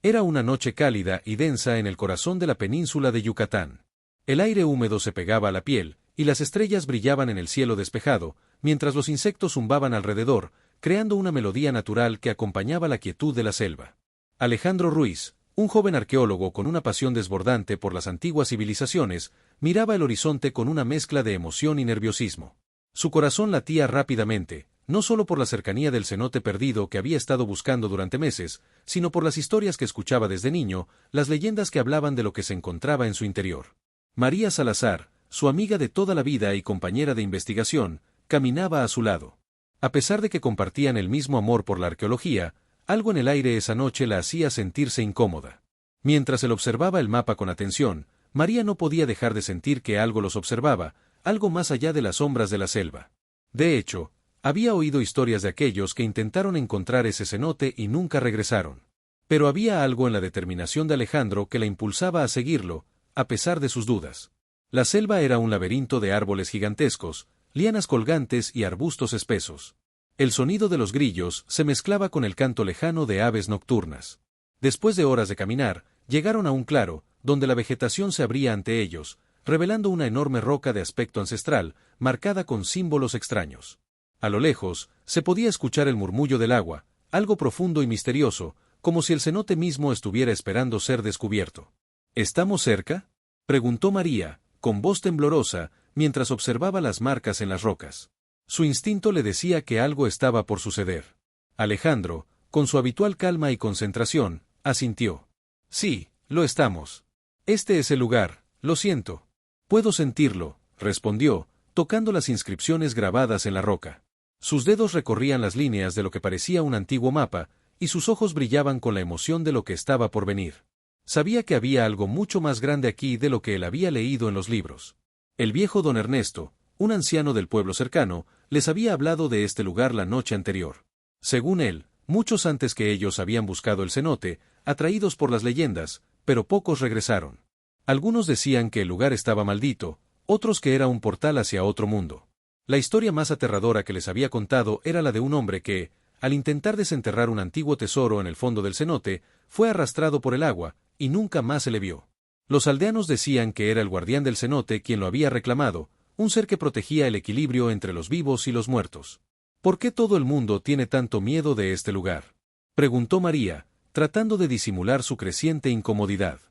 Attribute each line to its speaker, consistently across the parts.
Speaker 1: Era una noche cálida y densa en el corazón de la península de Yucatán. El aire húmedo se pegaba a la piel, y las estrellas brillaban en el cielo despejado, mientras los insectos zumbaban alrededor, creando una melodía natural que acompañaba la quietud de la selva. Alejandro Ruiz, un joven arqueólogo con una pasión desbordante por las antiguas civilizaciones, miraba el horizonte con una mezcla de emoción y nerviosismo. Su corazón latía rápidamente, no solo por la cercanía del cenote perdido que había estado buscando durante meses, sino por las historias que escuchaba desde niño, las leyendas que hablaban de lo que se encontraba en su interior. María Salazar, su amiga de toda la vida y compañera de investigación, caminaba a su lado. A pesar de que compartían el mismo amor por la arqueología, algo en el aire esa noche la hacía sentirse incómoda. Mientras él observaba el mapa con atención, María no podía dejar de sentir que algo los observaba, algo más allá de las sombras de la selva. De hecho, había oído historias de aquellos que intentaron encontrar ese cenote y nunca regresaron. Pero había algo en la determinación de Alejandro que la impulsaba a seguirlo, a pesar de sus dudas. La selva era un laberinto de árboles gigantescos, lianas colgantes y arbustos espesos. El sonido de los grillos se mezclaba con el canto lejano de aves nocturnas. Después de horas de caminar, llegaron a un claro, donde la vegetación se abría ante ellos, revelando una enorme roca de aspecto ancestral, marcada con símbolos extraños. A lo lejos, se podía escuchar el murmullo del agua, algo profundo y misterioso, como si el cenote mismo estuviera esperando ser descubierto. ¿Estamos cerca?, preguntó María, con voz temblorosa, mientras observaba las marcas en las rocas. Su instinto le decía que algo estaba por suceder. Alejandro, con su habitual calma y concentración, asintió. Sí, lo estamos. Este es el lugar, lo siento. Puedo sentirlo, respondió, tocando las inscripciones grabadas en la roca. Sus dedos recorrían las líneas de lo que parecía un antiguo mapa, y sus ojos brillaban con la emoción de lo que estaba por venir. Sabía que había algo mucho más grande aquí de lo que él había leído en los libros. El viejo don Ernesto, un anciano del pueblo cercano, les había hablado de este lugar la noche anterior. Según él, muchos antes que ellos habían buscado el cenote, atraídos por las leyendas, pero pocos regresaron. Algunos decían que el lugar estaba maldito, otros que era un portal hacia otro mundo. La historia más aterradora que les había contado era la de un hombre que, al intentar desenterrar un antiguo tesoro en el fondo del cenote, fue arrastrado por el agua, y nunca más se le vio. Los aldeanos decían que era el guardián del cenote quien lo había reclamado, un ser que protegía el equilibrio entre los vivos y los muertos. ¿Por qué todo el mundo tiene tanto miedo de este lugar?, preguntó María, tratando de disimular su creciente incomodidad.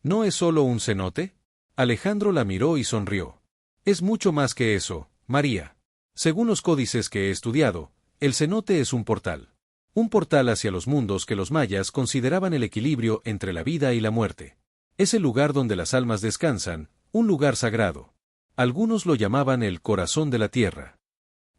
Speaker 1: ¿No es solo un cenote? Alejandro la miró y sonrió. Es mucho más que eso, María. Según los códices que he estudiado, el cenote es un portal. Un portal hacia los mundos que los mayas consideraban el equilibrio entre la vida y la muerte. Es el lugar donde las almas descansan, un lugar sagrado. Algunos lo llamaban el corazón de la tierra.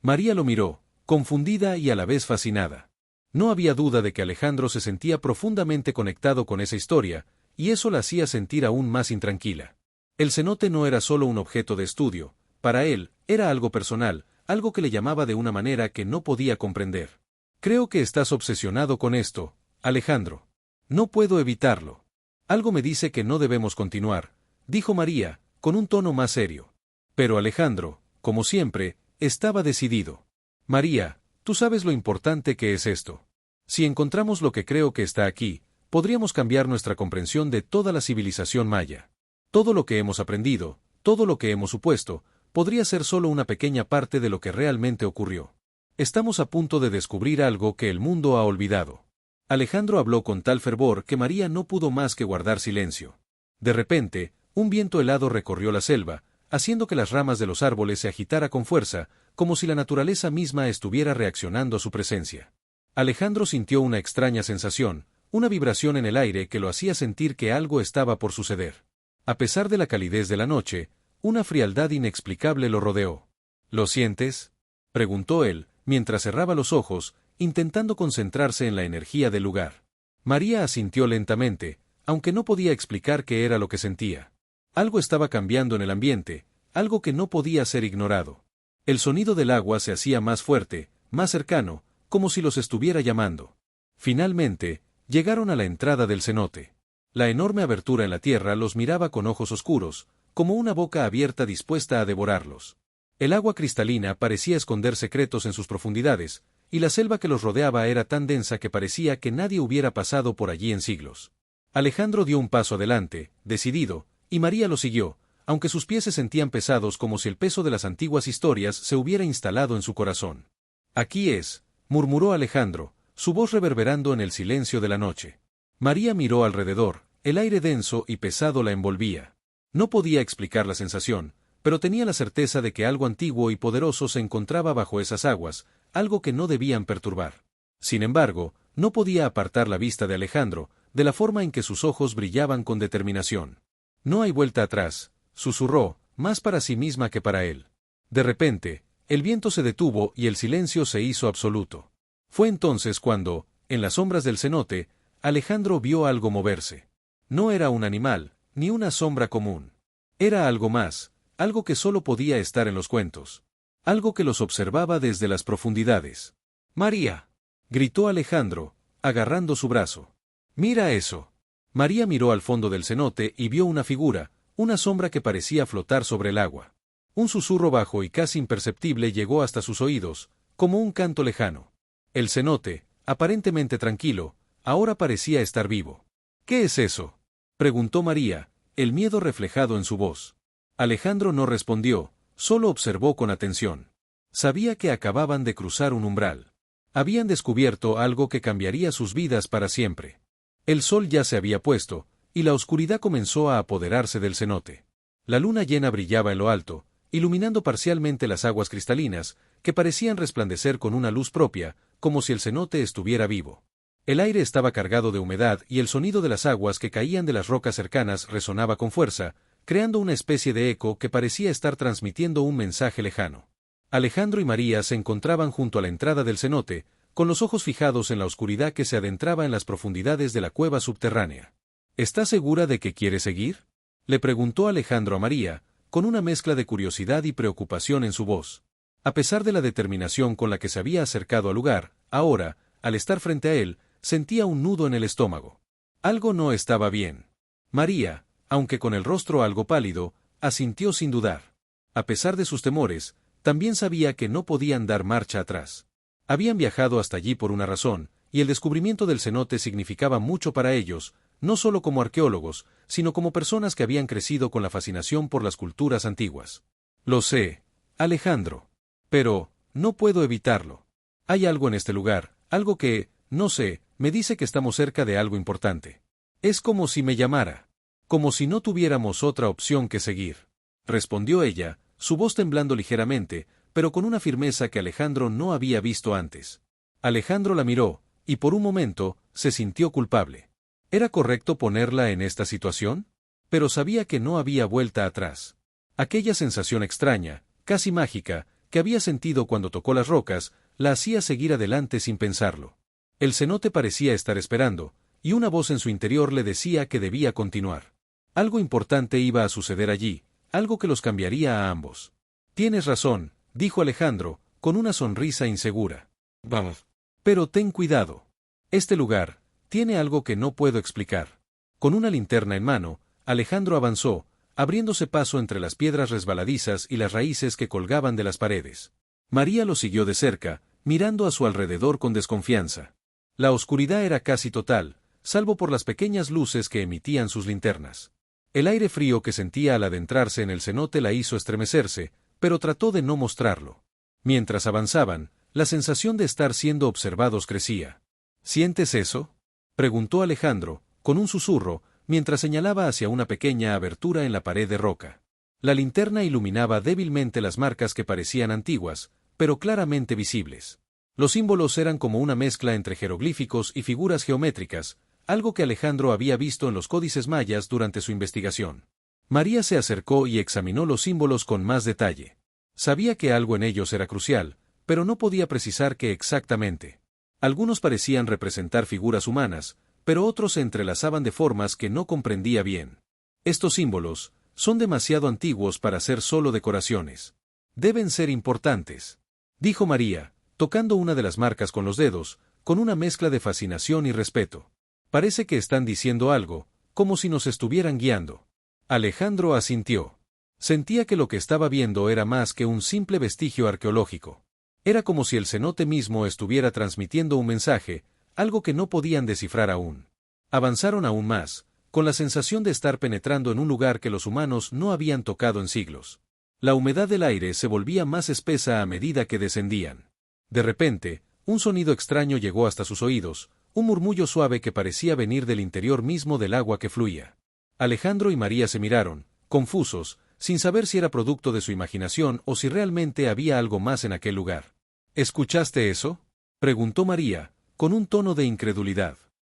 Speaker 1: María lo miró, confundida y a la vez fascinada. No había duda de que Alejandro se sentía profundamente conectado con esa historia, y eso la hacía sentir aún más intranquila. El cenote no era solo un objeto de estudio, para él, era algo personal, algo que le llamaba de una manera que no podía comprender. Creo que estás obsesionado con esto, Alejandro. No puedo evitarlo. Algo me dice que no debemos continuar, dijo María, con un tono más serio. Pero Alejandro, como siempre, estaba decidido. María, tú sabes lo importante que es esto. Si encontramos lo que creo que está aquí, podríamos cambiar nuestra comprensión de toda la civilización maya. Todo lo que hemos aprendido, todo lo que hemos supuesto, podría ser solo una pequeña parte de lo que realmente ocurrió. Estamos a punto de descubrir algo que el mundo ha olvidado. Alejandro habló con tal fervor que María no pudo más que guardar silencio. De repente, un viento helado recorrió la selva, haciendo que las ramas de los árboles se agitara con fuerza, como si la naturaleza misma estuviera reaccionando a su presencia. Alejandro sintió una extraña sensación, una vibración en el aire que lo hacía sentir que algo estaba por suceder. A pesar de la calidez de la noche, una frialdad inexplicable lo rodeó. ¿Lo sientes?, preguntó él, mientras cerraba los ojos, intentando concentrarse en la energía del lugar. María asintió lentamente, aunque no podía explicar qué era lo que sentía. Algo estaba cambiando en el ambiente, algo que no podía ser ignorado. El sonido del agua se hacía más fuerte, más cercano, como si los estuviera llamando. Finalmente, llegaron a la entrada del cenote. La enorme abertura en la tierra los miraba con ojos oscuros, como una boca abierta dispuesta a devorarlos. El agua cristalina parecía esconder secretos en sus profundidades, y la selva que los rodeaba era tan densa que parecía que nadie hubiera pasado por allí en siglos. Alejandro dio un paso adelante, decidido, y María lo siguió, aunque sus pies se sentían pesados como si el peso de las antiguas historias se hubiera instalado en su corazón. Aquí es, murmuró Alejandro, su voz reverberando en el silencio de la noche. María miró alrededor, el aire denso y pesado la envolvía. No podía explicar la sensación, pero tenía la certeza de que algo antiguo y poderoso se encontraba bajo esas aguas, algo que no debían perturbar. Sin embargo, no podía apartar la vista de Alejandro, de la forma en que sus ojos brillaban con determinación. No hay vuelta atrás, susurró, más para sí misma que para él. De repente, el viento se detuvo y el silencio se hizo absoluto. Fue entonces cuando, en las sombras del cenote, Alejandro vio algo moverse. No era un animal, ni una sombra común. Era algo más, algo que solo podía estar en los cuentos. Algo que los observaba desde las profundidades. «¡María!», gritó Alejandro, agarrando su brazo. «¡Mira eso!». María miró al fondo del cenote y vio una figura, una sombra que parecía flotar sobre el agua. Un susurro bajo y casi imperceptible llegó hasta sus oídos, como un canto lejano. El cenote, aparentemente tranquilo, ahora parecía estar vivo. «¿Qué es eso?», preguntó María, el miedo reflejado en su voz. Alejandro no respondió, solo observó con atención. Sabía que acababan de cruzar un umbral. Habían descubierto algo que cambiaría sus vidas para siempre. El sol ya se había puesto, y la oscuridad comenzó a apoderarse del cenote. La luna llena brillaba en lo alto, iluminando parcialmente las aguas cristalinas, que parecían resplandecer con una luz propia, como si el cenote estuviera vivo. El aire estaba cargado de humedad y el sonido de las aguas que caían de las rocas cercanas resonaba con fuerza, creando una especie de eco que parecía estar transmitiendo un mensaje lejano. Alejandro y María se encontraban junto a la entrada del cenote, con los ojos fijados en la oscuridad que se adentraba en las profundidades de la cueva subterránea. ¿Estás segura de que quiere seguir?, le preguntó Alejandro a María, con una mezcla de curiosidad y preocupación en su voz. A pesar de la determinación con la que se había acercado al lugar, ahora, al estar frente a él, sentía un nudo en el estómago. Algo no estaba bien. María, aunque con el rostro algo pálido, asintió sin dudar. A pesar de sus temores, también sabía que no podían dar marcha atrás. Habían viajado hasta allí por una razón, y el descubrimiento del cenote significaba mucho para ellos, no solo como arqueólogos, sino como personas que habían crecido con la fascinación por las culturas antiguas. Lo sé, Alejandro. Pero, no puedo evitarlo. Hay algo en este lugar, algo que, no sé, me dice que estamos cerca de algo importante. Es como si me llamara. Como si no tuviéramos otra opción que seguir. Respondió ella, su voz temblando ligeramente, pero con una firmeza que Alejandro no había visto antes. Alejandro la miró, y por un momento, se sintió culpable. ¿Era correcto ponerla en esta situación? Pero sabía que no había vuelta atrás. Aquella sensación extraña, casi mágica, que había sentido cuando tocó las rocas, la hacía seguir adelante sin pensarlo. El cenote parecía estar esperando, y una voz en su interior le decía que debía continuar. Algo importante iba a suceder allí, algo que los cambiaría a ambos. Tienes razón, dijo Alejandro, con una sonrisa insegura. Vamos. Pero ten cuidado. Este lugar tiene algo que no puedo explicar. Con una linterna en mano, Alejandro avanzó, abriéndose paso entre las piedras resbaladizas y las raíces que colgaban de las paredes. María lo siguió de cerca, mirando a su alrededor con desconfianza. La oscuridad era casi total, salvo por las pequeñas luces que emitían sus linternas. El aire frío que sentía al adentrarse en el cenote la hizo estremecerse, pero trató de no mostrarlo. Mientras avanzaban, la sensación de estar siendo observados crecía. ¿Sientes eso?, preguntó Alejandro, con un susurro, mientras señalaba hacia una pequeña abertura en la pared de roca. La linterna iluminaba débilmente las marcas que parecían antiguas, pero claramente visibles. Los símbolos eran como una mezcla entre jeroglíficos y figuras geométricas, algo que Alejandro había visto en los códices mayas durante su investigación. María se acercó y examinó los símbolos con más detalle. Sabía que algo en ellos era crucial, pero no podía precisar qué exactamente. Algunos parecían representar figuras humanas, pero otros se entrelazaban de formas que no comprendía bien. Estos símbolos son demasiado antiguos para ser solo decoraciones. Deben ser importantes, dijo María, tocando una de las marcas con los dedos, con una mezcla de fascinación y respeto. Parece que están diciendo algo, como si nos estuvieran guiando. Alejandro asintió. Sentía que lo que estaba viendo era más que un simple vestigio arqueológico. Era como si el cenote mismo estuviera transmitiendo un mensaje, algo que no podían descifrar aún. Avanzaron aún más, con la sensación de estar penetrando en un lugar que los humanos no habían tocado en siglos. La humedad del aire se volvía más espesa a medida que descendían. De repente, un sonido extraño llegó hasta sus oídos, un murmullo suave que parecía venir del interior mismo del agua que fluía. Alejandro y María se miraron, confusos, sin saber si era producto de su imaginación o si realmente había algo más en aquel lugar. ¿Escuchaste eso?, preguntó María, con un tono de incredulidad.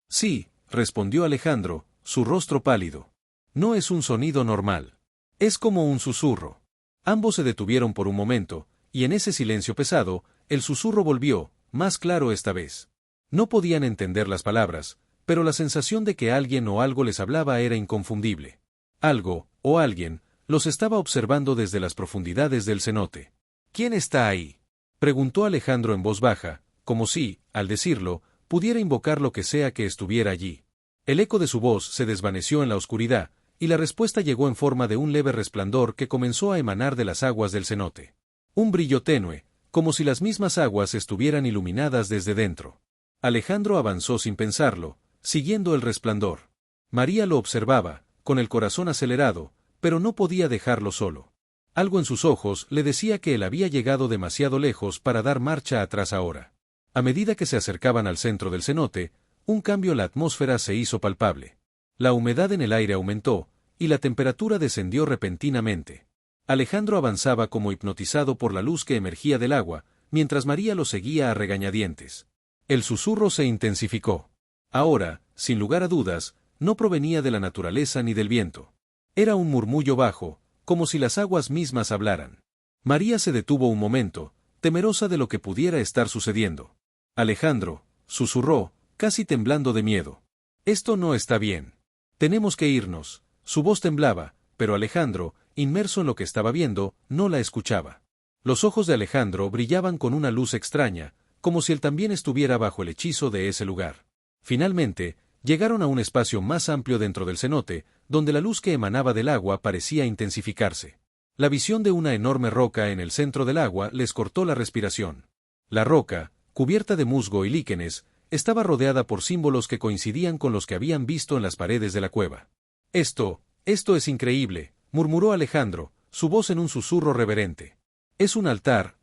Speaker 1: Sí, respondió Alejandro, su rostro pálido. No es un sonido normal. Es como un susurro. Ambos se detuvieron por un momento, y en ese silencio pesado, el susurro volvió, más claro esta vez. No podían entender las palabras, pero la sensación de que alguien o algo les hablaba era inconfundible. Algo, o alguien, los estaba observando desde las profundidades del cenote. ¿Quién está ahí?, preguntó Alejandro en voz baja, como si, al decirlo, pudiera invocar lo que sea que estuviera allí. El eco de su voz se desvaneció en la oscuridad, y la respuesta llegó en forma de un leve resplandor que comenzó a emanar de las aguas del cenote. Un brillo tenue, como si las mismas aguas estuvieran iluminadas desde dentro. Alejandro avanzó sin pensarlo, siguiendo el resplandor. María lo observaba, con el corazón acelerado, pero no podía dejarlo solo. Algo en sus ojos le decía que él había llegado demasiado lejos para dar marcha atrás ahora. A medida que se acercaban al centro del cenote, un cambio en la atmósfera se hizo palpable. La humedad en el aire aumentó, y la temperatura descendió repentinamente. Alejandro avanzaba como hipnotizado por la luz que emergía del agua, mientras María lo seguía a regañadientes. El susurro se intensificó. Ahora, sin lugar a dudas, no provenía de la naturaleza ni del viento. Era un murmullo bajo, como si las aguas mismas hablaran. María se detuvo un momento, temerosa de lo que pudiera estar sucediendo. Alejandro, susurró, casi temblando de miedo. Esto no está bien. Tenemos que irnos. Su voz temblaba, pero Alejandro, inmerso en lo que estaba viendo, no la escuchaba. Los ojos de Alejandro brillaban con una luz extraña, como si él también estuviera bajo el hechizo de ese lugar. Finalmente, llegaron a un espacio más amplio dentro del cenote, donde la luz que emanaba del agua parecía intensificarse. La visión de una enorme roca en el centro del agua les cortó la respiración. La roca, cubierta de musgo y líquenes, estaba rodeada por símbolos que coincidían con los que habían visto en las paredes de la cueva. Esto es increíble, murmuró Alejandro, su voz en un susurro reverente. Es un altar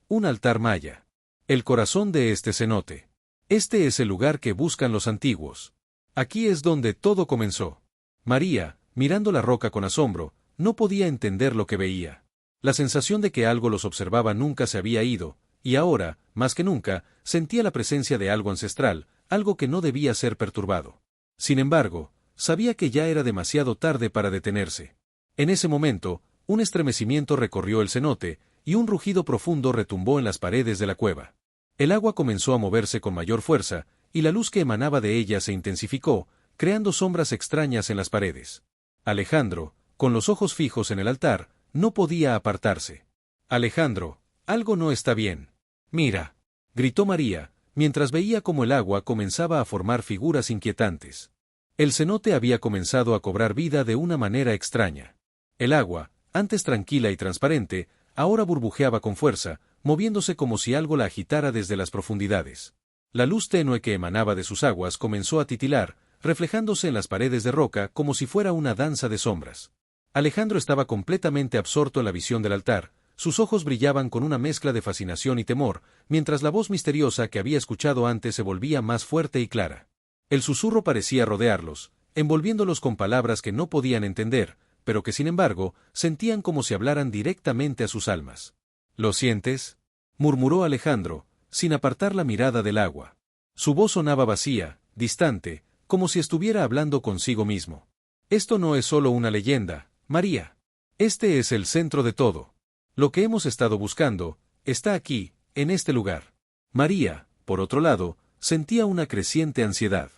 Speaker 1: maya. El corazón de este cenote. Este es el lugar que buscan los antiguos. Aquí es donde todo comenzó. María, mirando la roca con asombro, no podía entender lo que veía. La sensación de que algo los observaba nunca se había ido, y ahora, más que nunca, sentía la presencia de algo ancestral, algo que no debía ser perturbado. Sin embargo, sabía que ya era demasiado tarde para detenerse. En ese momento, un estremecimiento recorrió el cenote, y un rugido profundo retumbó en las paredes de la cueva. El agua comenzó a moverse con mayor fuerza, y la luz que emanaba de ella se intensificó, creando sombras extrañas en las paredes. Alejandro, con los ojos fijos en el altar, no podía apartarse. Alejandro, algo no está bien. Mira, gritó María, mientras veía cómo el agua comenzaba a formar figuras inquietantes. El cenote había comenzado a cobrar vida de una manera extraña. El agua, antes tranquila y transparente, ahora burbujeaba con fuerza, moviéndose como si algo la agitara desde las profundidades. La luz tenue que emanaba de sus aguas comenzó a titilar, reflejándose en las paredes de roca como si fuera una danza de sombras. Alejandro estaba completamente absorto en la visión del altar, sus ojos brillaban con una mezcla de fascinación y temor, mientras la voz misteriosa que había escuchado antes se volvía más fuerte y clara. El susurro parecía rodearlos, envolviéndolos con palabras que no podían entender, pero que sin embargo, sentían como si hablaran directamente a sus almas. ¿Lo sientes?, murmuró Alejandro, sin apartar la mirada del agua. Su voz sonaba vacía, distante, como si estuviera hablando consigo mismo. Esto no es solo una leyenda, María. Este es el centro de todo. Lo que hemos estado buscando, está aquí, en este lugar. María, por otro lado, sentía una creciente ansiedad.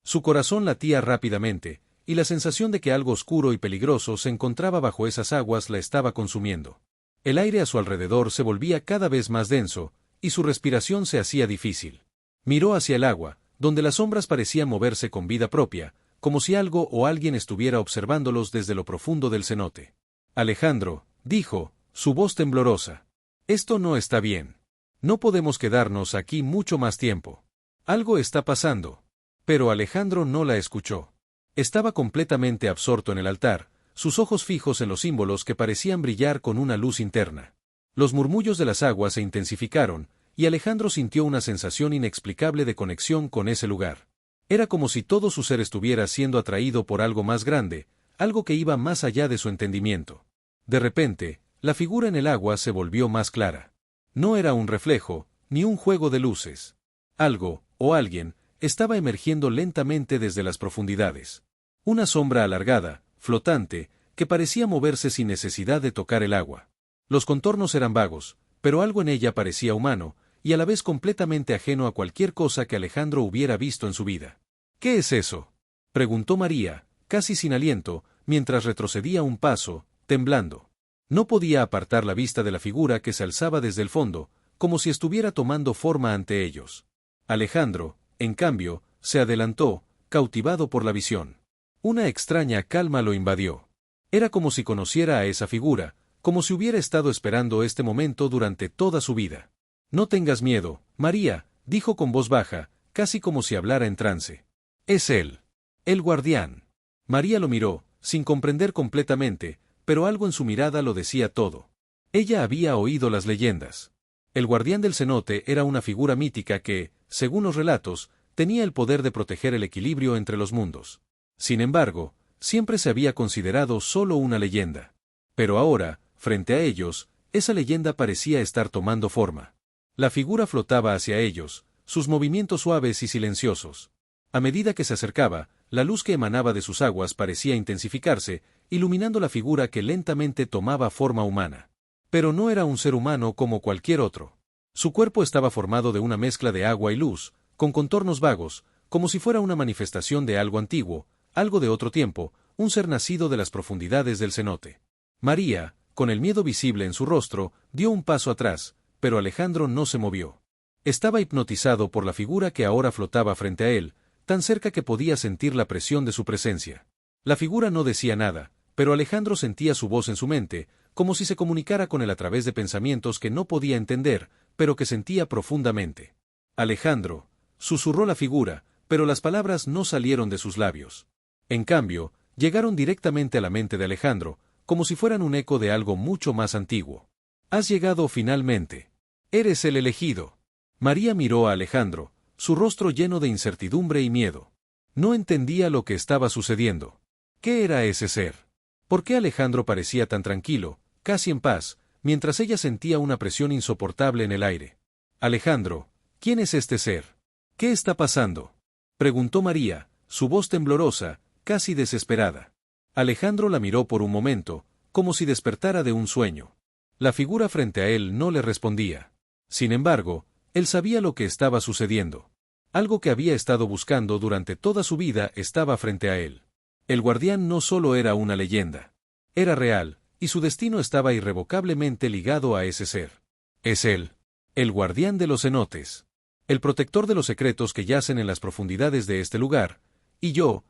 Speaker 1: Su corazón latía rápidamente, y la sensación de que algo oscuro y peligroso se encontraba bajo esas aguas la estaba consumiendo. El aire a su alrededor se volvía cada vez más denso, y su respiración se hacía difícil. Miró hacia el agua, donde las sombras parecían moverse con vida propia, como si algo o alguien estuviera observándolos desde lo profundo del cenote. Alejandro, dijo, su voz temblorosa. Esto no está bien. No podemos quedarnos aquí mucho más tiempo. Algo está pasando. Pero Alejandro no la escuchó. Estaba completamente absorto en el altar, sus ojos fijos en los símbolos que parecían brillar con una luz interna. Los murmullos de las aguas se intensificaron, y Alejandro sintió una sensación inexplicable de conexión con ese lugar. Era como si todo su ser estuviera siendo atraído por algo más grande, algo que iba más allá de su entendimiento. De repente, la figura en el agua se volvió más clara. No era un reflejo, ni un juego de luces. Algo, o alguien, estaba emergiendo lentamente desde las profundidades. Una sombra alargada, flotante, que parecía moverse sin necesidad de tocar el agua. Los contornos eran vagos, pero algo en ella parecía humano, y a la vez completamente ajeno a cualquier cosa que Alejandro hubiera visto en su vida. ¿Qué es eso?, preguntó María, casi sin aliento, mientras retrocedía un paso, temblando. No podía apartar la vista de la figura que se alzaba desde el fondo, como si estuviera tomando forma ante ellos. Alejandro, en cambio, se adelantó, cautivado por la visión. Una extraña calma lo invadió. Era como si conociera a esa figura, como si hubiera estado esperando este momento durante toda su vida. No tengas miedo, María, dijo con voz baja, casi como si hablara en trance. Es él. El guardián. María lo miró, sin comprender completamente, pero algo en su mirada lo decía todo. Ella había oído las leyendas. El guardián del cenote era una figura mítica que, según los relatos, tenía el poder de proteger el equilibrio entre los mundos. Sin embargo, siempre se había considerado solo una leyenda. Pero ahora, frente a ellos, esa leyenda parecía estar tomando forma. La figura flotaba hacia ellos, sus movimientos suaves y silenciosos. A medida que se acercaba, la luz que emanaba de sus aguas parecía intensificarse, iluminando la figura que lentamente tomaba forma humana. Pero no era un ser humano como cualquier otro. Su cuerpo estaba formado de una mezcla de agua y luz, con contornos vagos, como si fuera una manifestación de algo antiguo, algo de otro tiempo, un ser nacido de las profundidades del cenote. María, con el miedo visible en su rostro, dio un paso atrás, pero Alejandro no se movió. Estaba hipnotizado por la figura que ahora flotaba frente a él, tan cerca que podía sentir la presión de su presencia. La figura no decía nada, pero Alejandro sentía su voz en su mente, como si se comunicara con él a través de pensamientos que no podía entender, pero que sentía profundamente. Alejandro, susurró la figura, pero las palabras no salieron de sus labios. En cambio, llegaron directamente a la mente de Alejandro, como si fueran un eco de algo mucho más antiguo. Has llegado finalmente. Eres el elegido. María miró a Alejandro, su rostro lleno de incertidumbre y miedo. No entendía lo que estaba sucediendo. ¿Qué era ese ser? ¿Por qué Alejandro parecía tan tranquilo, casi en paz, mientras ella sentía una presión insoportable en el aire? Alejandro, ¿quién es este ser? ¿Qué está pasando?, preguntó María, su voz temblorosa, casi desesperada. Alejandro la miró por un momento, como si despertara de un sueño. La figura frente a él no le respondía. Sin embargo, él sabía lo que estaba sucediendo. Algo que había estado buscando durante toda su vida estaba frente a él. El guardián no solo era una leyenda. Era real, y su destino estaba irrevocablemente ligado a ese ser. Es él, el guardián de los cenotes. El protector de los secretos que yacen en las profundidades de este lugar, y yo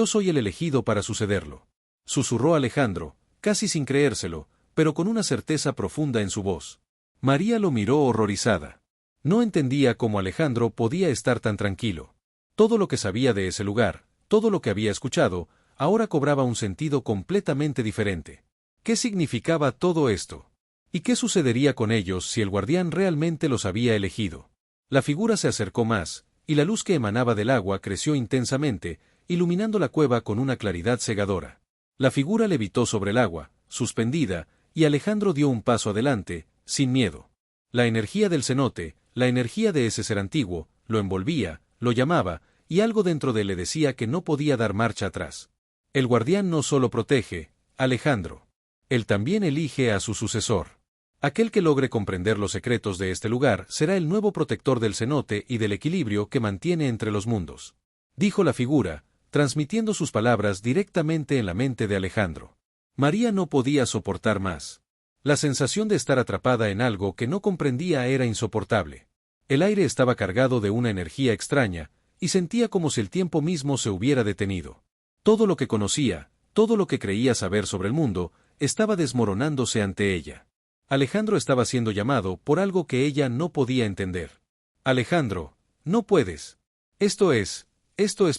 Speaker 1: soy el elegido para sucederlo. Susurró Alejandro, casi sin creérselo, pero con una certeza profunda en su voz. María lo miró horrorizada. No entendía cómo Alejandro podía estar tan tranquilo. Todo lo que sabía de ese lugar, todo lo que había escuchado, ahora cobraba un sentido completamente diferente. ¿Qué significaba todo esto? ¿Y qué sucedería con ellos si el guardián realmente los había elegido? La figura se acercó más, y la luz que emanaba del agua creció intensamente, iluminando la cueva con una claridad cegadora. La figura levitó sobre el agua, suspendida, y Alejandro dio un paso adelante, sin miedo. La energía del cenote, la energía de ese ser antiguo, lo envolvía, lo llamaba, y algo dentro de él le decía que no podía dar marcha atrás. El guardián no solo protege, Alejandro. Él también elige a su sucesor. Aquel que logre comprender los secretos de este lugar será el nuevo protector del cenote y del equilibrio que mantiene entre los mundos. Dijo la figura, transmitiendo sus palabras directamente en la mente de Alejandro. María no podía soportar más. La sensación de estar atrapada en algo que no comprendía era insoportable. El aire estaba cargado de una energía extraña, y sentía como si el tiempo mismo se hubiera detenido. Todo lo que conocía, todo lo que creía saber sobre el mundo, estaba desmoronándose ante ella. Alejandro estaba siendo llamado por algo que ella no podía entender. Alejandro, no puedes. Esto es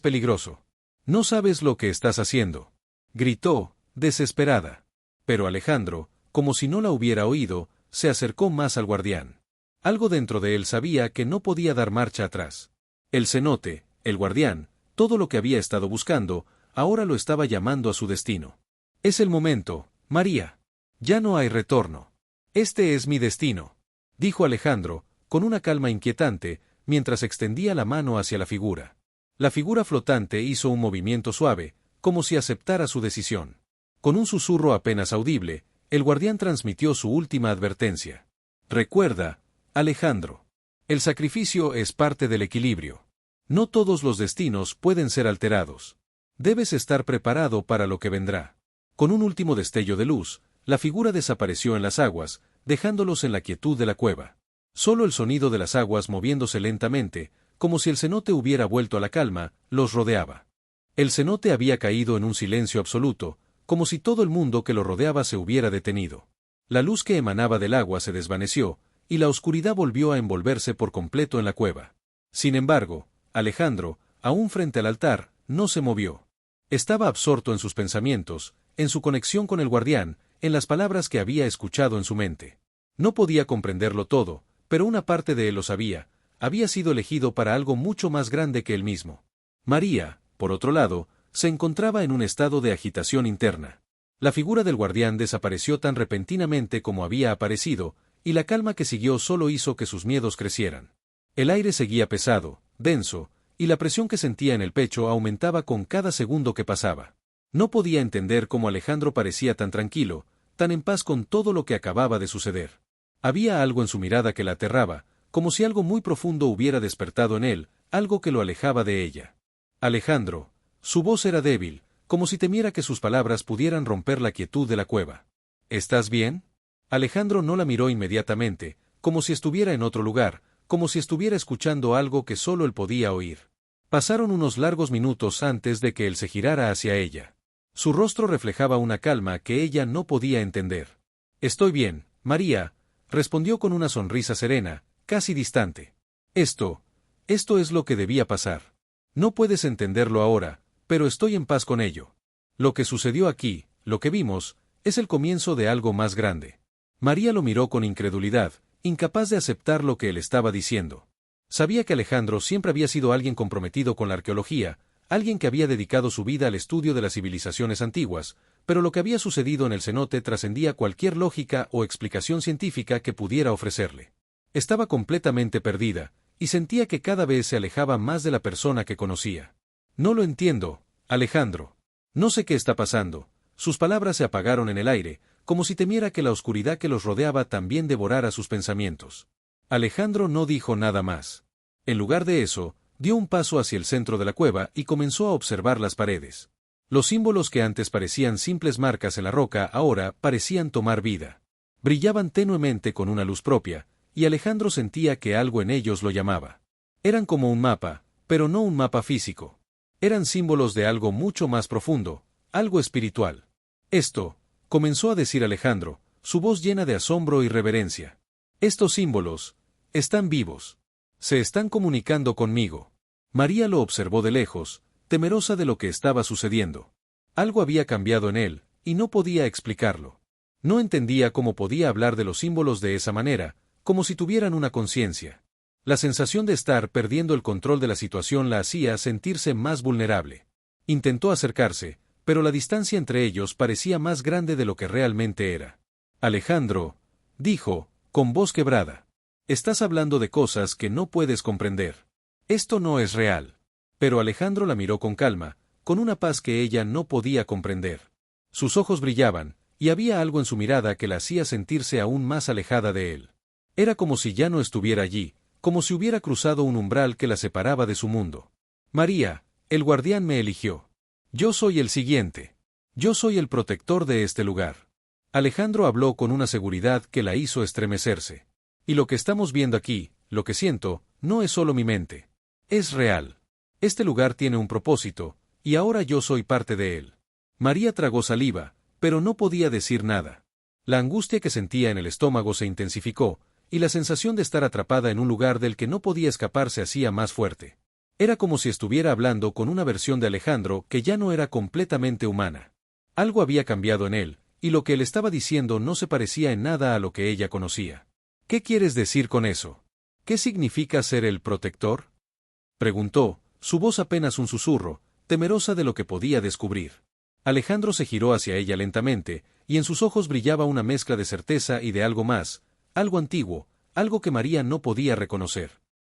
Speaker 1: peligroso. No sabes lo que estás haciendo. Gritó, desesperada. Pero Alejandro, como si no la hubiera oído, se acercó más al guardián. Algo dentro de él sabía que no podía dar marcha atrás. El cenote, el guardián, todo lo que había estado buscando, ahora lo estaba llamando a su destino. Es el momento, María. Ya no hay retorno. Este es mi destino, dijo Alejandro, con una calma inquietante, mientras extendía la mano hacia la figura. La figura flotante hizo un movimiento suave, como si aceptara su decisión. Con un susurro apenas audible, el guardián transmitió su última advertencia. Recuerda, Alejandro. El sacrificio es parte del equilibrio. No todos los destinos pueden ser alterados. Debes estar preparado para lo que vendrá. Con un último destello de luz, la figura desapareció en las aguas, dejándolos en la quietud de la cueva. Solo el sonido de las aguas moviéndose lentamente, como si el cenote hubiera vuelto a la calma, los rodeaba. El cenote había caído en un silencio absoluto, como si todo el mundo que lo rodeaba se hubiera detenido. La luz que emanaba del agua se desvaneció, y la oscuridad volvió a envolverse por completo en la cueva. Sin embargo, Alejandro, aún frente al altar, no se movió. Estaba absorto en sus pensamientos, en su conexión con el guardián, en las palabras que había escuchado en su mente. No podía comprenderlo todo, pero una parte de él lo sabía, había sido elegido para algo mucho más grande que él mismo. María, por otro lado, se encontraba en un estado de agitación interna. La figura del guardián desapareció tan repentinamente como había aparecido, y la calma que siguió solo hizo que sus miedos crecieran. El aire seguía pesado, denso, y la presión que sentía en el pecho aumentaba con cada segundo que pasaba. No podía entender cómo Alejandro parecía tan tranquilo, tan en paz con todo lo que acababa de suceder. Había algo en su mirada que la aterraba, como si algo muy profundo hubiera despertado en él, algo que lo alejaba de ella. Alejandro. Su voz era débil, como si temiera que sus palabras pudieran romper la quietud de la cueva. ¿Estás bien? Alejandro no la miró inmediatamente, como si estuviera en otro lugar, como si estuviera escuchando algo que solo él podía oír. Pasaron unos largos minutos antes de que él se girara hacia ella. Su rostro reflejaba una calma que ella no podía entender. Estoy bien, María, respondió con una sonrisa serena, casi distante. Esto es lo que debía pasar. No puedes entenderlo ahora, pero estoy en paz con ello. Lo que sucedió aquí, lo que vimos, es el comienzo de algo más grande. María lo miró con incredulidad, incapaz de aceptar lo que él estaba diciendo. Sabía que Alejandro siempre había sido alguien comprometido con la arqueología, alguien que había dedicado su vida al estudio de las civilizaciones antiguas, pero lo que había sucedido en el cenote trascendía cualquier lógica o explicación científica que pudiera ofrecerle. Estaba completamente perdida, y sentía que cada vez se alejaba más de la persona que conocía. No lo entiendo, Alejandro. No sé qué está pasando. Sus palabras se apagaron en el aire, como si temiera que la oscuridad que los rodeaba también devorara sus pensamientos. Alejandro no dijo nada más. En lugar de eso, dio un paso hacia el centro de la cueva y comenzó a observar las paredes. Los símbolos que antes parecían simples marcas en la roca ahora parecían tomar vida. Brillaban tenuemente con una luz propia, y Alejandro sentía que algo en ellos lo llamaba. Eran como un mapa, pero no un mapa físico. Eran símbolos de algo mucho más profundo, algo espiritual. Esto, comenzó a decir Alejandro, su voz llena de asombro y reverencia. Estos símbolos, están vivos. Se están comunicando conmigo. María lo observó de lejos, temerosa de lo que estaba sucediendo. Algo había cambiado en él, y no podía explicarlo. No entendía cómo podía hablar de los símbolos de esa manera, como si tuvieran una conciencia. La sensación de estar perdiendo el control de la situación la hacía sentirse más vulnerable. Intentó acercarse, pero la distancia entre ellos parecía más grande de lo que realmente era. Alejandro, dijo, con voz quebrada. Estás hablando de cosas que no puedes comprender. Esto no es real. Pero Alejandro la miró con calma, con una paz que ella no podía comprender. Sus ojos brillaban, y había algo en su mirada que la hacía sentirse aún más alejada de él. Era como si ya no estuviera allí, como si hubiera cruzado un umbral que la separaba de su mundo. María, el guardián me eligió. Yo soy el siguiente. Yo soy el protector de este lugar. Alejandro habló con una seguridad que la hizo estremecerse. Y lo que estamos viendo aquí, lo que siento, no es solo mi mente. Es real. Este lugar tiene un propósito, y ahora yo soy parte de él. María tragó saliva, pero no podía decir nada. La angustia que sentía en el estómago se intensificó, y la sensación de estar atrapada en un lugar del que no podía escapar se hacía más fuerte. Era como si estuviera hablando con una versión de Alejandro que ya no era completamente humana. Algo había cambiado en él, y lo que él estaba diciendo no se parecía en nada a lo que ella conocía. ¿Qué quieres decir con eso? ¿Qué significa ser el protector? Preguntó, su voz apenas un susurro, temerosa de lo que podía descubrir. Alejandro se giró hacia ella lentamente, y en sus ojos brillaba una mezcla de certeza y de algo más, algo antiguo, algo que María no podía reconocer.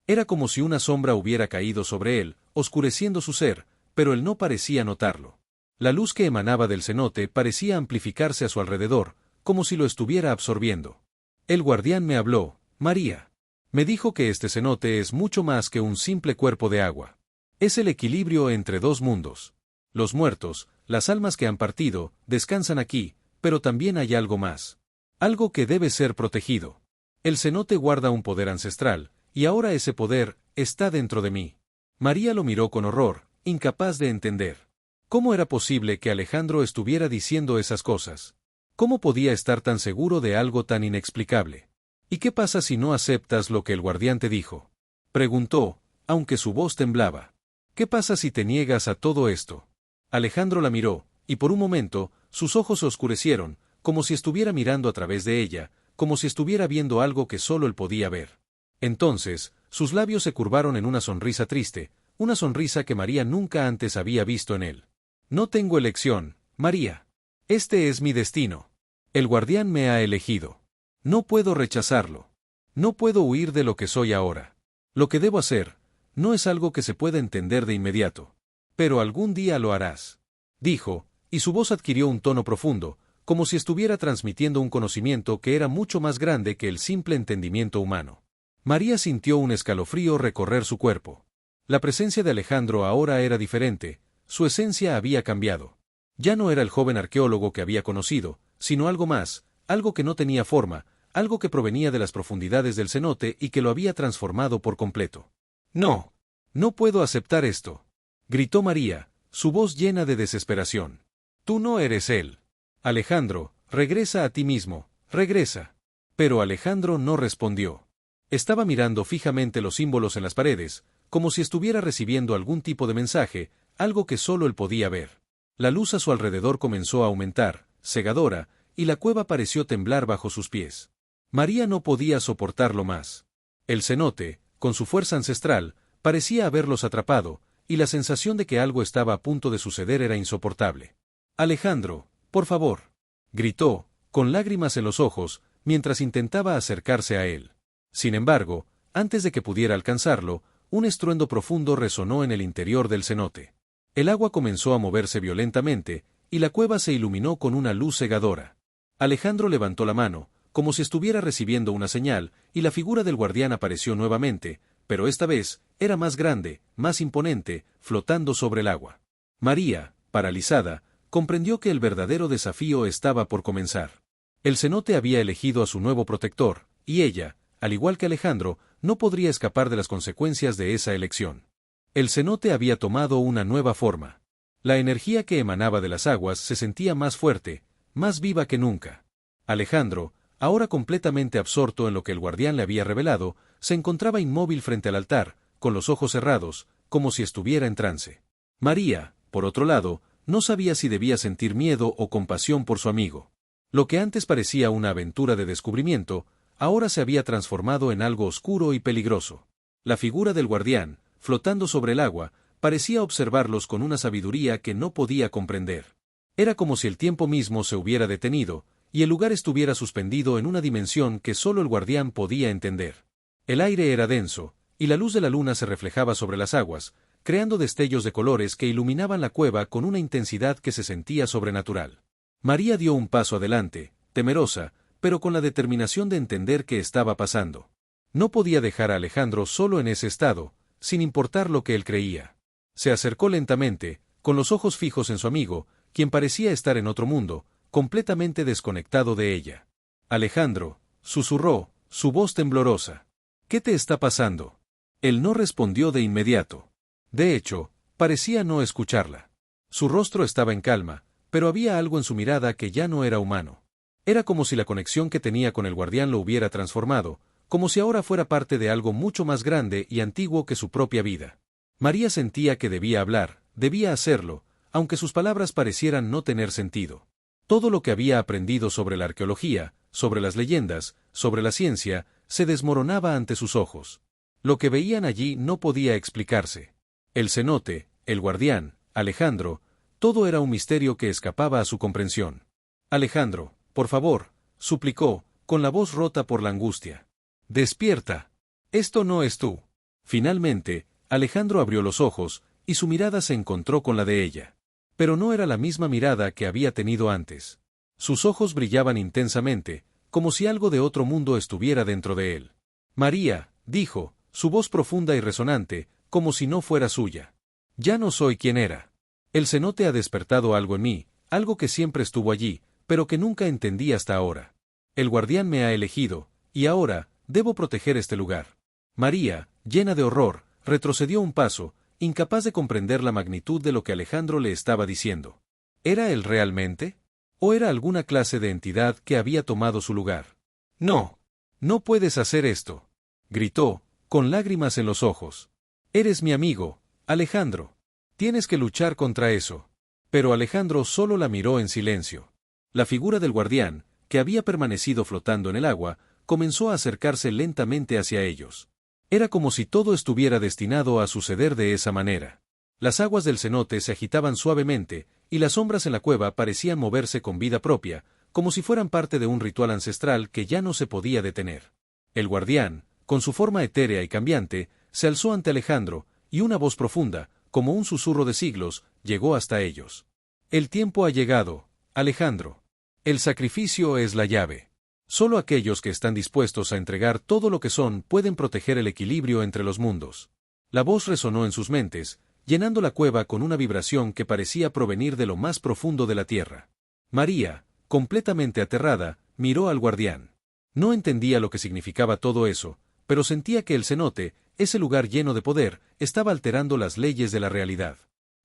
Speaker 1: Era como si una sombra hubiera caído sobre él, oscureciendo su ser, pero él no parecía notarlo. La luz que emanaba del cenote parecía amplificarse a su alrededor, como si lo estuviera absorbiendo. El guardián me habló, María. Me dijo que este cenote es mucho más que un simple cuerpo de agua. Es el equilibrio entre dos mundos. Los muertos, las almas que han partido, descansan aquí, pero también hay algo más. Algo que debe ser protegido. El cenote guarda un poder ancestral, y ahora ese poder está dentro de mí. María lo miró con horror, incapaz de entender. ¿Cómo era posible que Alejandro estuviera diciendo esas cosas? ¿Cómo podía estar tan seguro de algo tan inexplicable? ¿Y qué pasa si no aceptas lo que el guardián te dijo? Preguntó, aunque su voz temblaba. ¿Qué pasa si te niegas a todo esto? Alejandro la miró, y por un momento, sus ojos se oscurecieron, como si estuviera mirando a través de ella, como si estuviera viendo algo que solo él podía ver. Entonces, sus labios se curvaron en una sonrisa triste, una sonrisa que María nunca antes había visto en él. No tengo elección, María. Este es mi destino. El guardián me ha elegido. No puedo rechazarlo. No puedo huir de lo que soy ahora. Lo que debo hacer, no es algo que se pueda entender de inmediato. Pero algún día lo harás. Dijo, y su voz adquirió un tono profundo, como si estuviera transmitiendo un conocimiento que era mucho más grande que el simple entendimiento humano. María sintió un escalofrío recorrer su cuerpo. La presencia de Alejandro ahora era diferente, su esencia había cambiado. Ya no era el joven arqueólogo que había conocido, sino algo más, algo que no tenía forma, algo que provenía de las profundidades del cenote y que lo había transformado por completo. No, no puedo aceptar esto, gritó María, su voz llena de desesperación. Tú no eres él. Alejandro, regresa a ti mismo, regresa. Pero Alejandro no respondió. Estaba mirando fijamente los símbolos en las paredes, como si estuviera recibiendo algún tipo de mensaje, algo que solo él podía ver. La luz a su alrededor comenzó a aumentar, cegadora, y la cueva pareció temblar bajo sus pies. María no podía soportarlo más. El cenote, con su fuerza ancestral, parecía haberlos atrapado, y la sensación de que algo estaba a punto de suceder era insoportable. Alejandro, por favor, gritó, con lágrimas en los ojos, mientras intentaba acercarse a él. Sin embargo, antes de que pudiera alcanzarlo, un estruendo profundo resonó en el interior del cenote. El agua comenzó a moverse violentamente, y la cueva se iluminó con una luz cegadora. Alejandro levantó la mano, como si estuviera recibiendo una señal, y la figura del guardián apareció nuevamente, pero esta vez, era más grande, más imponente, flotando sobre el agua. María, paralizada, comprendió que el verdadero desafío estaba por comenzar. El cenote había elegido a su nuevo protector, y ella, al igual que Alejandro, no podría escapar de las consecuencias de esa elección. El cenote había tomado una nueva forma. La energía que emanaba de las aguas se sentía más fuerte, más viva que nunca. Alejandro, ahora completamente absorto en lo que el guardián le había revelado, se encontraba inmóvil frente al altar, con los ojos cerrados, como si estuviera en trance. María, por otro lado, no sabía si debía sentir miedo o compasión por su amigo. Lo que antes parecía una aventura de descubrimiento, ahora se había transformado en algo oscuro y peligroso. La figura del guardián, flotando sobre el agua, parecía observarlos con una sabiduría que no podía comprender. Era como si el tiempo mismo se hubiera detenido, y el lugar estuviera suspendido en una dimensión que solo el guardián podía entender. El aire era denso, y la luz de la luna se reflejaba sobre las aguas, creando destellos de colores que iluminaban la cueva con una intensidad que se sentía sobrenatural. María dio un paso adelante, temerosa, pero con la determinación de entender qué estaba pasando. No podía dejar a Alejandro solo en ese estado, sin importar lo que él creía. Se acercó lentamente, con los ojos fijos en su amigo, quien parecía estar en otro mundo, completamente desconectado de ella. Alejandro, susurró, su voz temblorosa. ¿Qué te está pasando? Él no respondió de inmediato. De hecho, parecía no escucharla. Su rostro estaba en calma, pero había algo en su mirada que ya no era humano. Era como si la conexión que tenía con el guardián lo hubiera transformado, como si ahora fuera parte de algo mucho más grande y antiguo que su propia vida. María sentía que debía hablar, debía hacerlo, aunque sus palabras parecieran no tener sentido. Todo lo que había aprendido sobre la arqueología, sobre las leyendas, sobre la ciencia, se desmoronaba ante sus ojos. Lo que veían allí no podía explicarse. El cenote, el guardián, Alejandro, todo era un misterio que escapaba a su comprensión. Alejandro, por favor, suplicó, con la voz rota por la angustia. Despierta. Esto no es tú. Finalmente, Alejandro abrió los ojos, y su mirada se encontró con la de ella. Pero no era la misma mirada que había tenido antes. Sus ojos brillaban intensamente, como si algo de otro mundo estuviera dentro de él. María, dijo, su voz profunda y resonante, como si no fuera suya. Ya no soy quien era. El cenote ha despertado algo en mí, algo que siempre estuvo allí, pero que nunca entendí hasta ahora. El guardián me ha elegido, y ahora, debo proteger este lugar. María, llena de horror, retrocedió un paso, incapaz de comprender la magnitud de lo que Alejandro le estaba diciendo. ¿Era él realmente? ¿O era alguna clase de entidad que había tomado su lugar? No. No puedes hacer esto. Gritó, con lágrimas en los ojos. Eres mi amigo, Alejandro. Tienes que luchar contra eso. Pero Alejandro solo la miró en silencio. La figura del guardián, que había permanecido flotando en el agua, comenzó a acercarse lentamente hacia ellos. Era como si todo estuviera destinado a suceder de esa manera. Las aguas del cenote se agitaban suavemente, y las sombras en la cueva parecían moverse con vida propia, como si fueran parte de un ritual ancestral que ya no se podía detener. El guardián, con su forma etérea y cambiante, se alzó ante Alejandro, y una voz profunda, como un susurro de siglos, llegó hasta ellos. El tiempo ha llegado, Alejandro. El sacrificio es la llave. Solo aquellos que están dispuestos a entregar todo lo que son pueden proteger el equilibrio entre los mundos. La voz resonó en sus mentes, llenando la cueva con una vibración que parecía provenir de lo más profundo de la tierra. María, completamente aterrada, miró al guardián. No entendía lo que significaba todo eso, pero sentía que el cenote, ese lugar lleno de poder, estaba alterando las leyes de la realidad.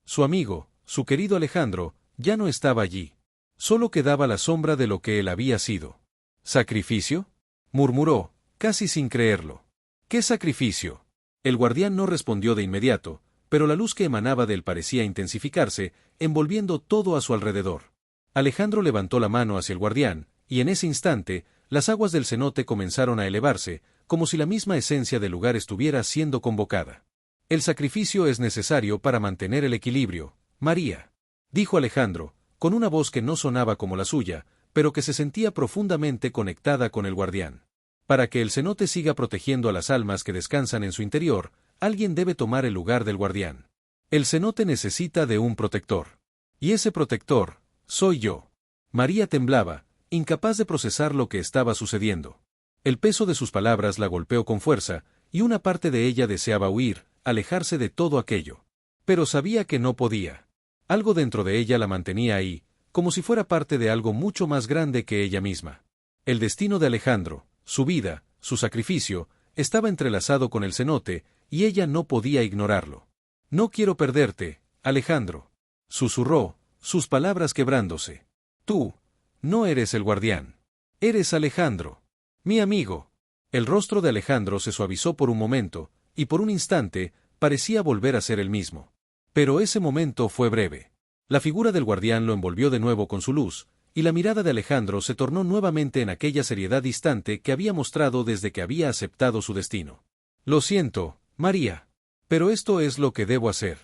Speaker 1: Su amigo, su querido Alejandro, ya no estaba allí. Solo quedaba la sombra de lo que él había sido. ¿Sacrificio?, murmuró, casi sin creerlo. ¿Qué sacrificio? El guardián no respondió de inmediato, pero la luz que emanaba de él parecía intensificarse, envolviendo todo a su alrededor. Alejandro levantó la mano hacia el guardián, y en ese instante, las aguas del cenote comenzaron a elevarse, como si la misma esencia del lugar estuviera siendo convocada. El sacrificio es necesario para mantener el equilibrio, María, dijo Alejandro, con una voz que no sonaba como la suya, pero que se sentía profundamente conectada con el guardián. Para que el cenote siga protegiendo a las almas que descansan en su interior, alguien debe tomar el lugar del guardián. El cenote necesita de un protector. Y ese protector, soy yo. María temblaba, incapaz de procesar lo que estaba sucediendo. El peso de sus palabras la golpeó con fuerza, y una parte de ella deseaba huir, alejarse de todo aquello. Pero sabía que no podía. Algo dentro de ella la mantenía ahí, como si fuera parte de algo mucho más grande que ella misma. El destino de Alejandro, su vida, su sacrificio, estaba entrelazado con el cenote, y ella no podía ignorarlo. No quiero perderte, Alejandro, susurró, sus palabras quebrándose. Tú, no eres el guardián. Eres Alejandro. Mi amigo. El rostro de Alejandro se suavizó por un momento, y por un instante, parecía volver a ser el mismo. Pero ese momento fue breve. La figura del guardián lo envolvió de nuevo con su luz, y la mirada de Alejandro se tornó nuevamente en aquella seriedad distante que había mostrado desde que había aceptado su destino. Lo siento, María. Pero esto es lo que debo hacer.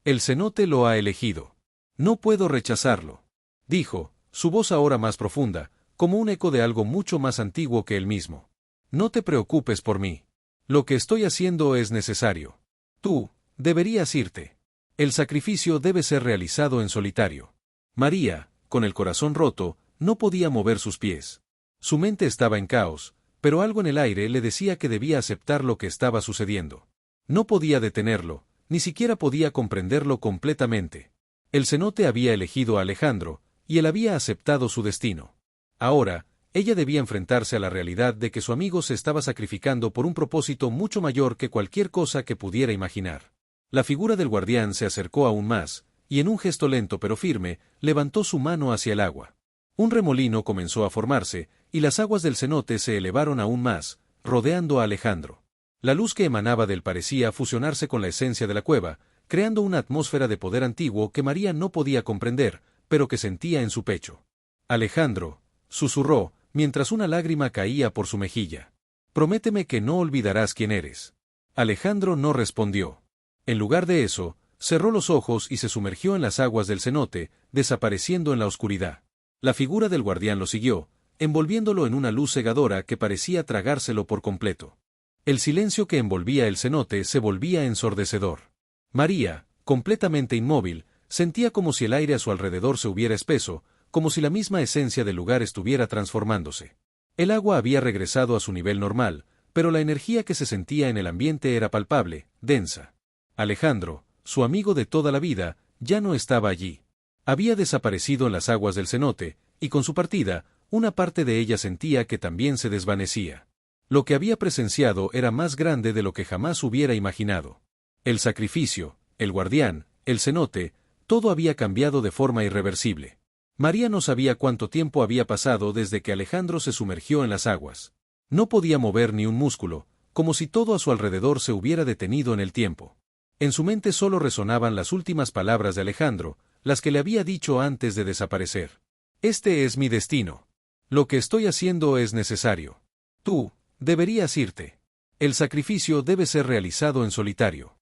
Speaker 1: El cenote lo ha elegido. No puedo rechazarlo. Dijo, su voz ahora más profunda, como un eco de algo mucho más antiguo que él mismo. No te preocupes por mí. Lo que estoy haciendo es necesario. Tú, deberías irte. El sacrificio debe ser realizado en solitario. María, con el corazón roto, no podía mover sus pies. Su mente estaba en caos, pero algo en el aire le decía que debía aceptar lo que estaba sucediendo. No podía detenerlo, ni siquiera podía comprenderlo completamente. El cenote había elegido a Alejandro, y él había aceptado su destino. Ahora, ella debía enfrentarse a la realidad de que su amigo se estaba sacrificando por un propósito mucho mayor que cualquier cosa que pudiera imaginar. La figura del guardián se acercó aún más, y en un gesto lento pero firme, levantó su mano hacia el agua. Un remolino comenzó a formarse, y las aguas del cenote se elevaron aún más, rodeando a Alejandro. La luz que emanaba de él parecía fusionarse con la esencia de la cueva, creando una atmósfera de poder antiguo que María no podía comprender, pero que sentía en su pecho. Alejandro, susurró, mientras una lágrima caía por su mejilla. Prométeme que no olvidarás quién eres. Alejandro no respondió. En lugar de eso, cerró los ojos y se sumergió en las aguas del cenote, desapareciendo en la oscuridad. La figura del guardián lo siguió, envolviéndolo en una luz cegadora que parecía tragárselo por completo. El silencio que envolvía el cenote se volvía ensordecedor. María, completamente inmóvil, sentía como si el aire a su alrededor se hubiera espeso, como si la misma esencia del lugar estuviera transformándose. El agua había regresado a su nivel normal, pero la energía que se sentía en el ambiente era palpable, densa. Alejandro, su amigo de toda la vida, ya no estaba allí. Había desaparecido en las aguas del cenote, y con su partida, una parte de ella sentía que también se desvanecía. Lo que había presenciado era más grande de lo que jamás hubiera imaginado. El sacrificio, el guardián, el cenote, todo había cambiado de forma irreversible. María no sabía cuánto tiempo había pasado desde que Alejandro se sumergió en las aguas. No podía mover ni un músculo, como si todo a su alrededor se hubiera detenido en el tiempo. En su mente solo resonaban las últimas palabras de Alejandro, las que le había dicho antes de desaparecer. Este es mi destino. Lo que estoy haciendo es necesario. Tú, deberías irte. El sacrificio debe ser realizado en solitario.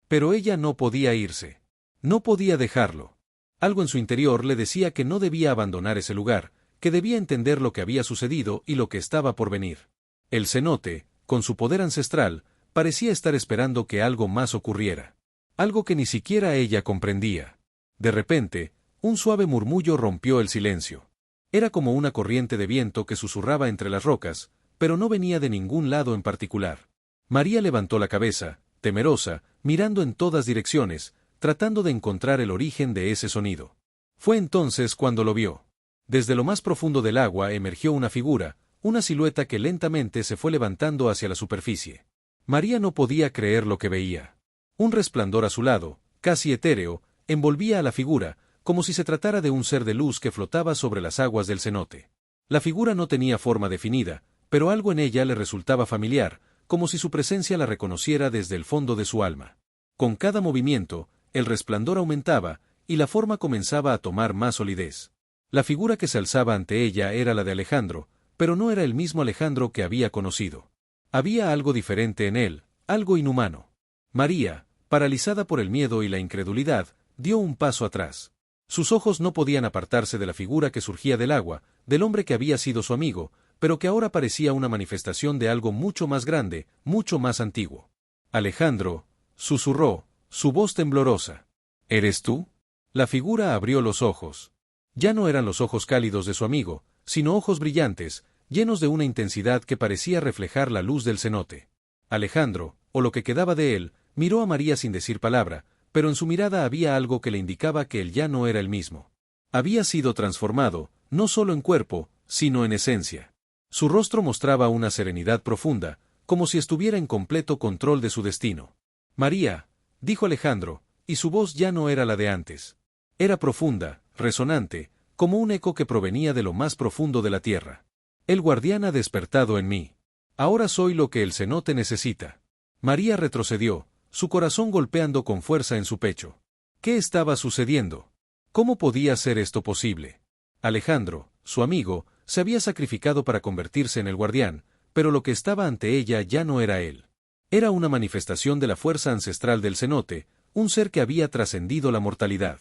Speaker 1: Pero ella no podía irse. No podía dejarlo. Algo en su interior le decía que no debía abandonar ese lugar, que debía entender lo que había sucedido y lo que estaba por venir. El cenote, con su poder ancestral, parecía estar esperando que algo más ocurriera. Algo que ni siquiera ella comprendía. De repente, un suave murmullo rompió el silencio. Era como una corriente de viento que susurraba entre las rocas, pero no venía de ningún lado en particular. María levantó la cabeza, temerosa, mirando en todas direcciones, tratando de encontrar el origen de ese sonido. Fue entonces cuando lo vio. Desde lo más profundo del agua emergió una figura, una silueta que lentamente se fue levantando hacia la superficie. María no podía creer lo que veía. Un resplandor a su lado, casi etéreo, envolvía a la figura, como si se tratara de un ser de luz que flotaba sobre las aguas del cenote. La figura no tenía forma definida, pero algo en ella le resultaba familiar, como si su presencia la reconociera desde el fondo de su alma. Con cada movimiento, el resplandor aumentaba, y la forma comenzaba a tomar más solidez. La figura que se alzaba ante ella era la de Alejandro, pero no era el mismo Alejandro que había conocido. Había algo diferente en él, algo inhumano. María, paralizada por el miedo y la incredulidad, dio un paso atrás. Sus ojos no podían apartarse de la figura que surgía del agua, del hombre que había sido su amigo, pero que ahora parecía una manifestación de algo mucho más grande, mucho más antiguo. Alejandro, susurró, su voz temblorosa. ¿Eres tú? La figura abrió los ojos. Ya no eran los ojos cálidos de su amigo, sino ojos brillantes, llenos de una intensidad que parecía reflejar la luz del cenote. Alejandro, o lo que quedaba de él, miró a María sin decir palabra, pero en su mirada había algo que le indicaba que él ya no era el mismo. Había sido transformado, no solo en cuerpo, sino en esencia. Su rostro mostraba una serenidad profunda, como si estuviera en completo control de su destino. María, dijo Alejandro, y su voz ya no era la de antes. Era profunda, resonante, como un eco que provenía de lo más profundo de la tierra. El guardián ha despertado en mí. Ahora soy lo que el cenote necesita. María retrocedió, su corazón golpeando con fuerza en su pecho. ¿Qué estaba sucediendo? ¿Cómo podía ser esto posible? Alejandro, su amigo, se había sacrificado para convertirse en el guardián, pero lo que estaba ante ella ya no era él. Era una manifestación de la fuerza ancestral del cenote, un ser que había trascendido la mortalidad.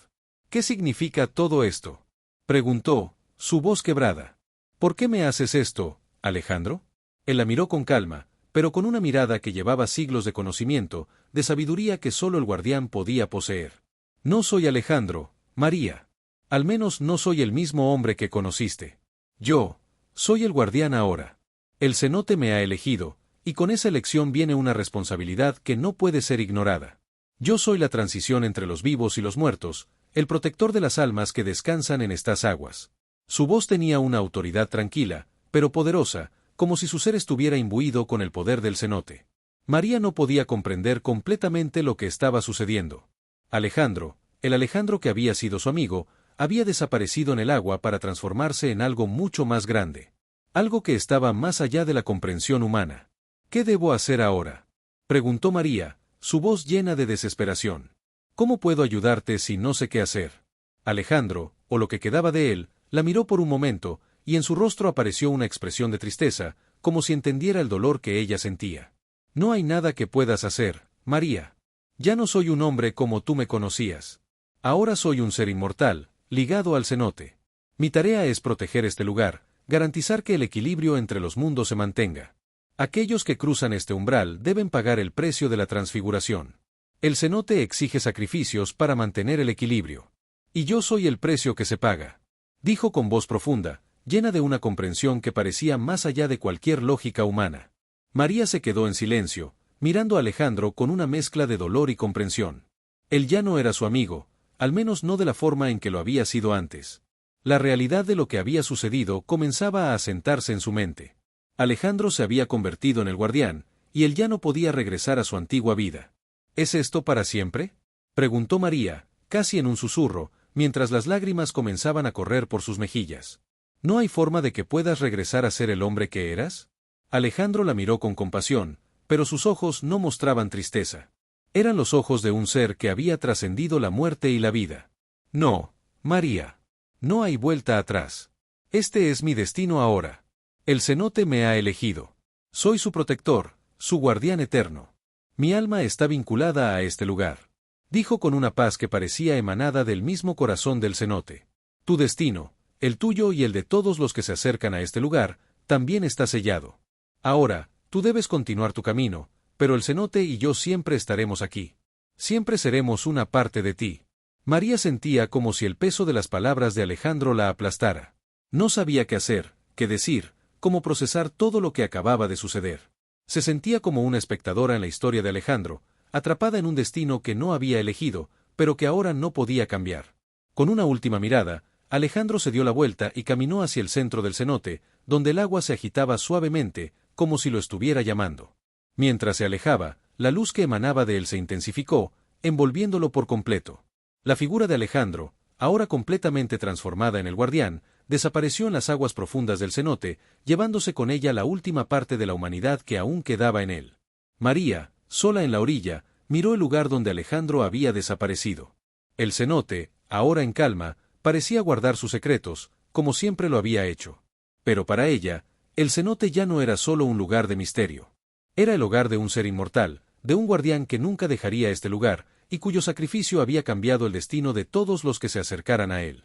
Speaker 1: ¿Qué significa todo esto?, preguntó, su voz quebrada. ¿Por qué me haces esto, Alejandro? Él la miró con calma, pero con una mirada que llevaba siglos de conocimiento, de sabiduría que solo el guardián podía poseer. No soy Alejandro, María. Al menos no soy el mismo hombre que conociste. Yo, soy el guardián ahora. El cenote me ha elegido, y con esa elección viene una responsabilidad que no puede ser ignorada. Yo soy la transición entre los vivos y los muertos, el protector de las almas que descansan en estas aguas. Su voz tenía una autoridad tranquila, pero poderosa, como si su ser estuviera imbuido con el poder del cenote. María no podía comprender completamente lo que estaba sucediendo. Alejandro, el Alejandro que había sido su amigo, había desaparecido en el agua para transformarse en algo mucho más grande. Algo que estaba más allá de la comprensión humana. ¿Qué debo hacer ahora? Preguntó María, su voz llena de desesperación. ¿Cómo puedo ayudarte si no sé qué hacer? Alejandro, o lo que quedaba de él, la miró por un momento, y en su rostro apareció una expresión de tristeza, como si entendiera el dolor que ella sentía. No hay nada que puedas hacer, María. Ya no soy un hombre como tú me conocías. Ahora soy un ser inmortal, ligado al cenote. Mi tarea es proteger este lugar, garantizar que el equilibrio entre los mundos se mantenga. Aquellos que cruzan este umbral deben pagar el precio de la transfiguración. El cenote exige sacrificios para mantener el equilibrio. Y yo soy el precio que se paga. Dijo con voz profunda, llena de una comprensión que parecía más allá de cualquier lógica humana. María se quedó en silencio, mirando a Alejandro con una mezcla de dolor y comprensión. Él ya no era su amigo, al menos no de la forma en que lo había sido antes. La realidad de lo que había sucedido comenzaba a asentarse en su mente. Alejandro se había convertido en el guardián, y él ya no podía regresar a su antigua vida. ¿Es esto para siempre?, preguntó María, casi en un susurro, mientras las lágrimas comenzaban a correr por sus mejillas. ¿No hay forma de que puedas regresar a ser el hombre que eras? Alejandro la miró con compasión, pero sus ojos no mostraban tristeza. Eran los ojos de un ser que había trascendido la muerte y la vida. No, María. No hay vuelta atrás. Este es mi destino ahora. El cenote me ha elegido. Soy su protector, su guardián eterno. Mi alma está vinculada a este lugar. Dijo con una paz que parecía emanada del mismo corazón del cenote. Tu destino, el tuyo y el de todos los que se acercan a este lugar, también está sellado. Ahora, tú debes continuar tu camino, pero el cenote y yo siempre estaremos aquí. Siempre seremos una parte de ti. María sentía como si el peso de las palabras de Alejandro la aplastara. No sabía qué hacer, qué decir, cómo procesar todo lo que acababa de suceder. Se sentía como una espectadora en la historia de Alejandro, atrapada en un destino que no había elegido, pero que ahora no podía cambiar. Con una última mirada, Alejandro se dio la vuelta y caminó hacia el centro del cenote, donde el agua se agitaba suavemente, como si lo estuviera llamando. Mientras se alejaba, la luz que emanaba de él se intensificó, envolviéndolo por completo. La figura de Alejandro, ahora completamente transformada en el guardián, desapareció en las aguas profundas del cenote, llevándose con ella la última parte de la humanidad que aún quedaba en él. María, sola en la orilla, miró el lugar donde Alejandro había desaparecido. El cenote, ahora en calma, parecía guardar sus secretos, como siempre lo había hecho. Pero para ella, el cenote ya no era solo un lugar de misterio. Era el hogar de un ser inmortal, de un guardián que nunca dejaría este lugar, y cuyo sacrificio había cambiado el destino de todos los que se acercaran a él.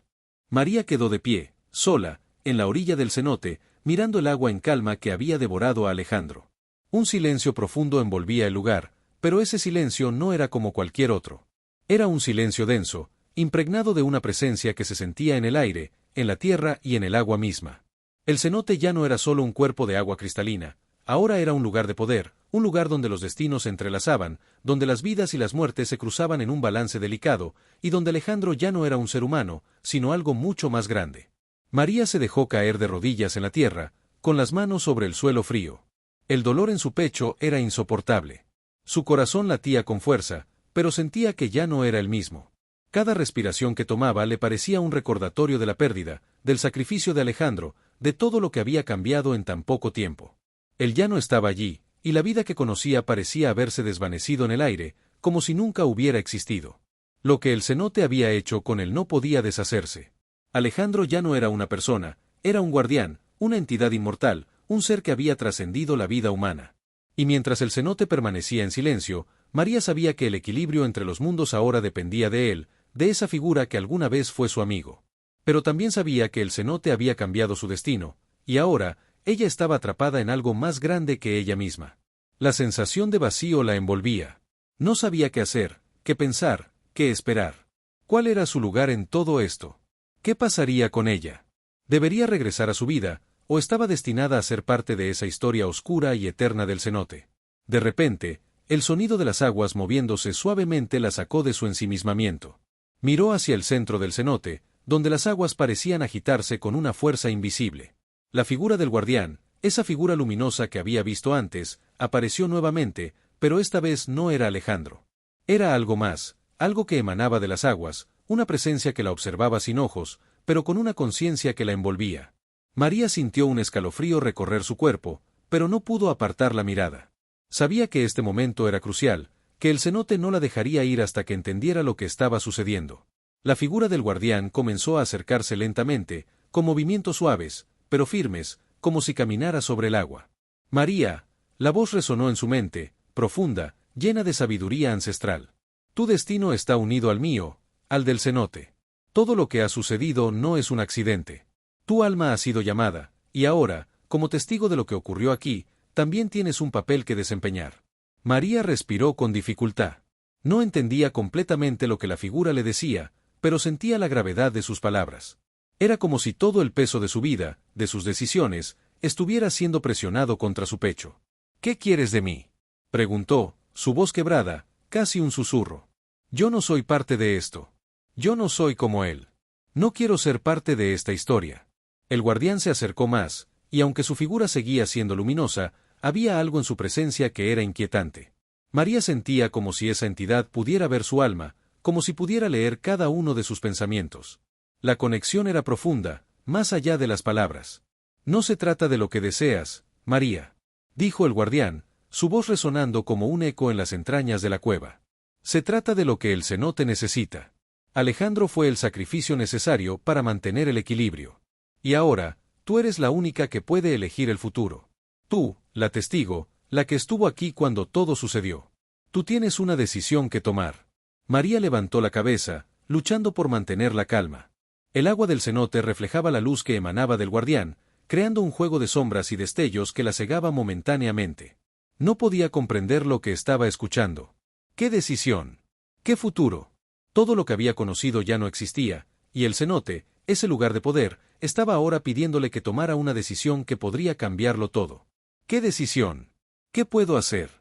Speaker 1: María quedó de pie, sola, en la orilla del cenote, mirando el agua en calma que había devorado a Alejandro. Un silencio profundo envolvía el lugar, pero ese silencio no era como cualquier otro. Era un silencio denso, impregnado de una presencia que se sentía en el aire, en la tierra y en el agua misma. El cenote ya no era solo un cuerpo de agua cristalina, ahora era un lugar de poder, un lugar donde los destinos se entrelazaban, donde las vidas y las muertes se cruzaban en un balance delicado, y donde Alejandro ya no era un ser humano, sino algo mucho más grande. María se dejó caer de rodillas en la tierra, con las manos sobre el suelo frío. El dolor en su pecho era insoportable. Su corazón latía con fuerza, pero sentía que ya no era el mismo. Cada respiración que tomaba le parecía un recordatorio de la pérdida, del sacrificio de Alejandro, de todo lo que había cambiado en tan poco tiempo. Él ya no estaba allí, y la vida que conocía parecía haberse desvanecido en el aire, como si nunca hubiera existido. Lo que el cenote había hecho con él no podía deshacerse. Alejandro ya no era una persona, era un guardián, una entidad inmortal, un ser que había trascendido la vida humana. Y mientras el cenote permanecía en silencio, María sabía que el equilibrio entre los mundos ahora dependía de él, de esa figura que alguna vez fue su amigo. Pero también sabía que el cenote había cambiado su destino, y ahora, ella estaba atrapada en algo más grande que ella misma. La sensación de vacío la envolvía. No sabía qué hacer, qué pensar, qué esperar. ¿Cuál era su lugar en todo esto? ¿Qué pasaría con ella? ¿Debería regresar a su vida, o estaba destinada a ser parte de esa historia oscura y eterna del cenote? De repente, el sonido de las aguas moviéndose suavemente la sacó de su ensimismamiento. Miró hacia el centro del cenote, donde las aguas parecían agitarse con una fuerza invisible. La figura del guardián, esa figura luminosa que había visto antes, apareció nuevamente, pero esta vez no era Alejandro. Era algo más, algo que emanaba de las aguas, una presencia que la observaba sin ojos, pero con una conciencia que la envolvía. María sintió un escalofrío recorrer su cuerpo, pero no pudo apartar la mirada. Sabía que este momento era crucial, que el cenote no la dejaría ir hasta que entendiera lo que estaba sucediendo. La figura del guardián comenzó a acercarse lentamente, con movimientos suaves, pero firmes, como si caminara sobre el agua. María, la voz resonó en su mente, profunda, llena de sabiduría ancestral. Tu destino está unido al mío, al del cenote. Todo lo que ha sucedido no es un accidente. Tu alma ha sido llamada, y ahora, como testigo de lo que ocurrió aquí, también tienes un papel que desempeñar. María respiró con dificultad. No entendía completamente lo que la figura le decía, pero sentía la gravedad de sus palabras. Era como si todo el peso de su vida, de sus decisiones, estuviera siendo presionado contra su pecho. ¿Qué quieres de mí?, preguntó, su voz quebrada, casi un susurro. Yo no soy parte de esto. Yo no soy como él. No quiero ser parte de esta historia. El guardián se acercó más, y aunque su figura seguía siendo luminosa, había algo en su presencia que era inquietante. María sentía como si esa entidad pudiera ver su alma, como si pudiera leer cada uno de sus pensamientos. La conexión era profunda, más allá de las palabras. No se trata de lo que deseas, María, dijo el guardián, su voz resonando como un eco en las entrañas de la cueva. Se trata de lo que el cenote necesita. Alejandro fue el sacrificio necesario para mantener el equilibrio. Y ahora, tú eres la única que puede elegir el futuro. Tú, la testigo, la que estuvo aquí cuando todo sucedió. Tú tienes una decisión que tomar. María levantó la cabeza, luchando por mantener la calma. El agua del cenote reflejaba la luz que emanaba del guardián, creando un juego de sombras y destellos que la cegaba momentáneamente. No podía comprender lo que estaba escuchando. ¿Qué decisión? ¿Qué futuro? Todo lo que había conocido ya no existía, y el cenote, ese lugar de poder, estaba ahora pidiéndole que tomara una decisión que podría cambiarlo todo. ¿Qué decisión? ¿Qué puedo hacer?,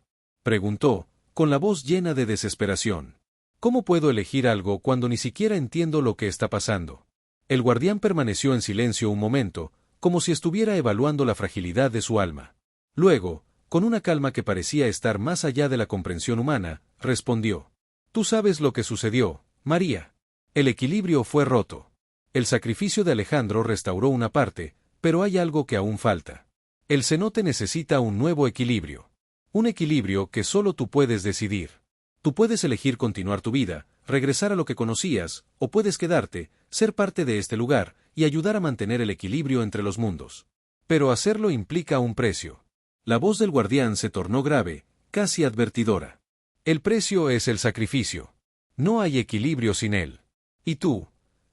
Speaker 1: preguntó, con la voz llena de desesperación. ¿Cómo puedo elegir algo cuando ni siquiera entiendo lo que está pasando? El guardián permaneció en silencio un momento, como si estuviera evaluando la fragilidad de su alma. Luego, con una calma que parecía estar más allá de la comprensión humana, respondió. Tú sabes lo que sucedió, María. El equilibrio fue roto. El sacrificio de Alejandro restauró una parte, pero hay algo que aún falta. El cenote necesita un nuevo equilibrio. Un equilibrio que solo tú puedes decidir. Tú puedes elegir continuar tu vida, regresar a lo que conocías, o puedes quedarte, ser parte de este lugar, y ayudar a mantener el equilibrio entre los mundos. Pero hacerlo implica un precio. La voz del guardián se tornó grave, casi advertidora. El precio es el sacrificio. No hay equilibrio sin él. Y tú,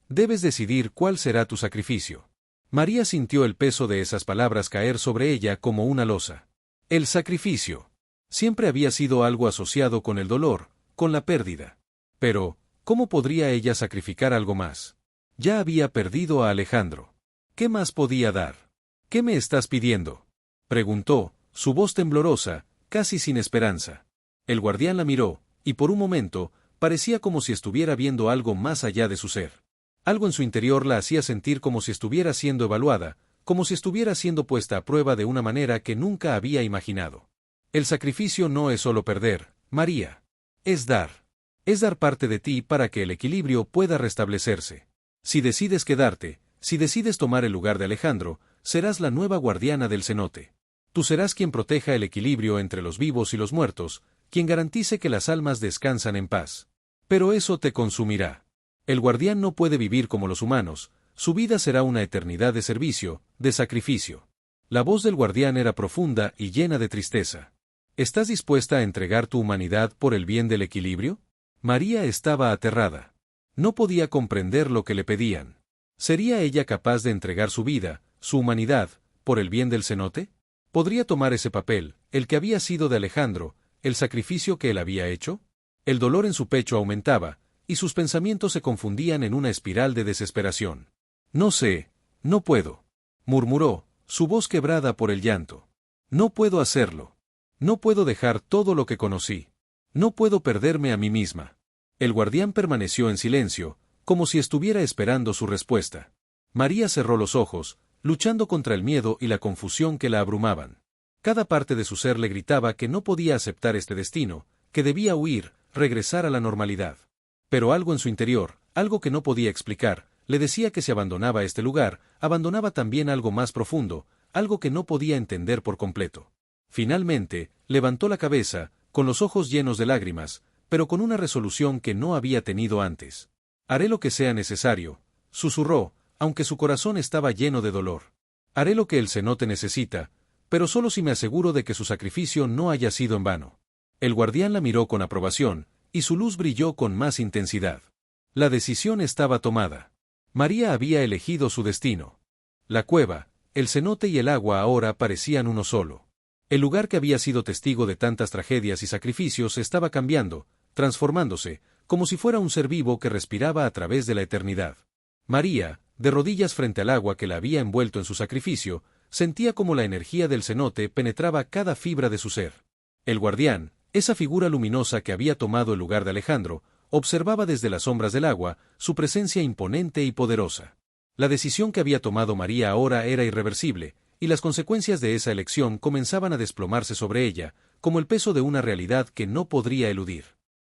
Speaker 1: debes decidir cuál será tu sacrificio. María sintió el peso de esas palabras caer sobre ella como una losa. El sacrificio. Siempre había sido algo asociado con el dolor, con la pérdida. Pero, ¿cómo podría ella sacrificar algo más? Ya había perdido a Alejandro. ¿Qué más podía dar? ¿Qué me estás pidiendo?, preguntó, su voz temblorosa, casi sin esperanza. El guardián la miró, y por un momento, parecía como si estuviera viendo algo más allá de su ser. Algo en su interior la hacía sentir como si estuviera siendo evaluada, como si estuviera siendo puesta a prueba de una manera que nunca había imaginado. El sacrificio no es solo perder, María. Es dar. Es dar parte de ti para que el equilibrio pueda restablecerse. Si decides quedarte, si decides tomar el lugar de Alejandro, serás la nueva guardiana del cenote. Tú serás quien proteja el equilibrio entre los vivos y los muertos, quien garantice que las almas descansan en paz. Pero eso te consumirá. El guardián no puede vivir como los humanos, su vida será una eternidad de servicio, de sacrificio. La voz del guardián era profunda y llena de tristeza. ¿Estás dispuesta a entregar tu humanidad por el bien del equilibrio? María estaba aterrada. No podía comprender lo que le pedían. ¿Sería ella capaz de entregar su vida, su humanidad, por el bien del cenote? ¿Podría tomar ese papel, el que había sido de Alejandro, el sacrificio que él había hecho? El dolor en su pecho aumentaba, y sus pensamientos se confundían en una espiral de desesperación. No sé, no puedo, murmuró, su voz quebrada por el llanto. No puedo hacerlo. No puedo dejar todo lo que conocí. No puedo perderme a mí misma. El guardián permaneció en silencio, como si estuviera esperando su respuesta. María cerró los ojos, luchando contra el miedo y la confusión que la abrumaban. Cada parte de su ser le gritaba que no podía aceptar este destino, que debía huir, regresar a la normalidad. Pero algo en su interior, algo que no podía explicar, le decía que si abandonaba este lugar, abandonaba también algo más profundo, algo que no podía entender por completo. Finalmente, levantó la cabeza, con los ojos llenos de lágrimas, pero con una resolución que no había tenido antes. Haré lo que sea necesario, susurró, aunque su corazón estaba lleno de dolor. Haré lo que el cenote necesita, pero solo si me aseguro de que su sacrificio no haya sido en vano. El guardián la miró con aprobación, y su luz brilló con más intensidad. La decisión estaba tomada. María había elegido su destino. La cueva, el cenote y el agua ahora parecían uno solo. El lugar que había sido testigo de tantas tragedias y sacrificios estaba cambiando, transformándose, como si fuera un ser vivo que respiraba a través de la eternidad. María, de rodillas frente al agua que la había envuelto en su sacrificio, sentía como la energía del cenote penetraba cada fibra de su ser. El guardián, esa figura luminosa que había tomado el lugar de Alejandro, observaba desde las sombras del agua, su presencia imponente y poderosa. La decisión que había tomado María ahora era irreversible, y las consecuencias de esa elección comenzaban a desplomarse sobre ella, como el peso de una realidad que no podría eludir.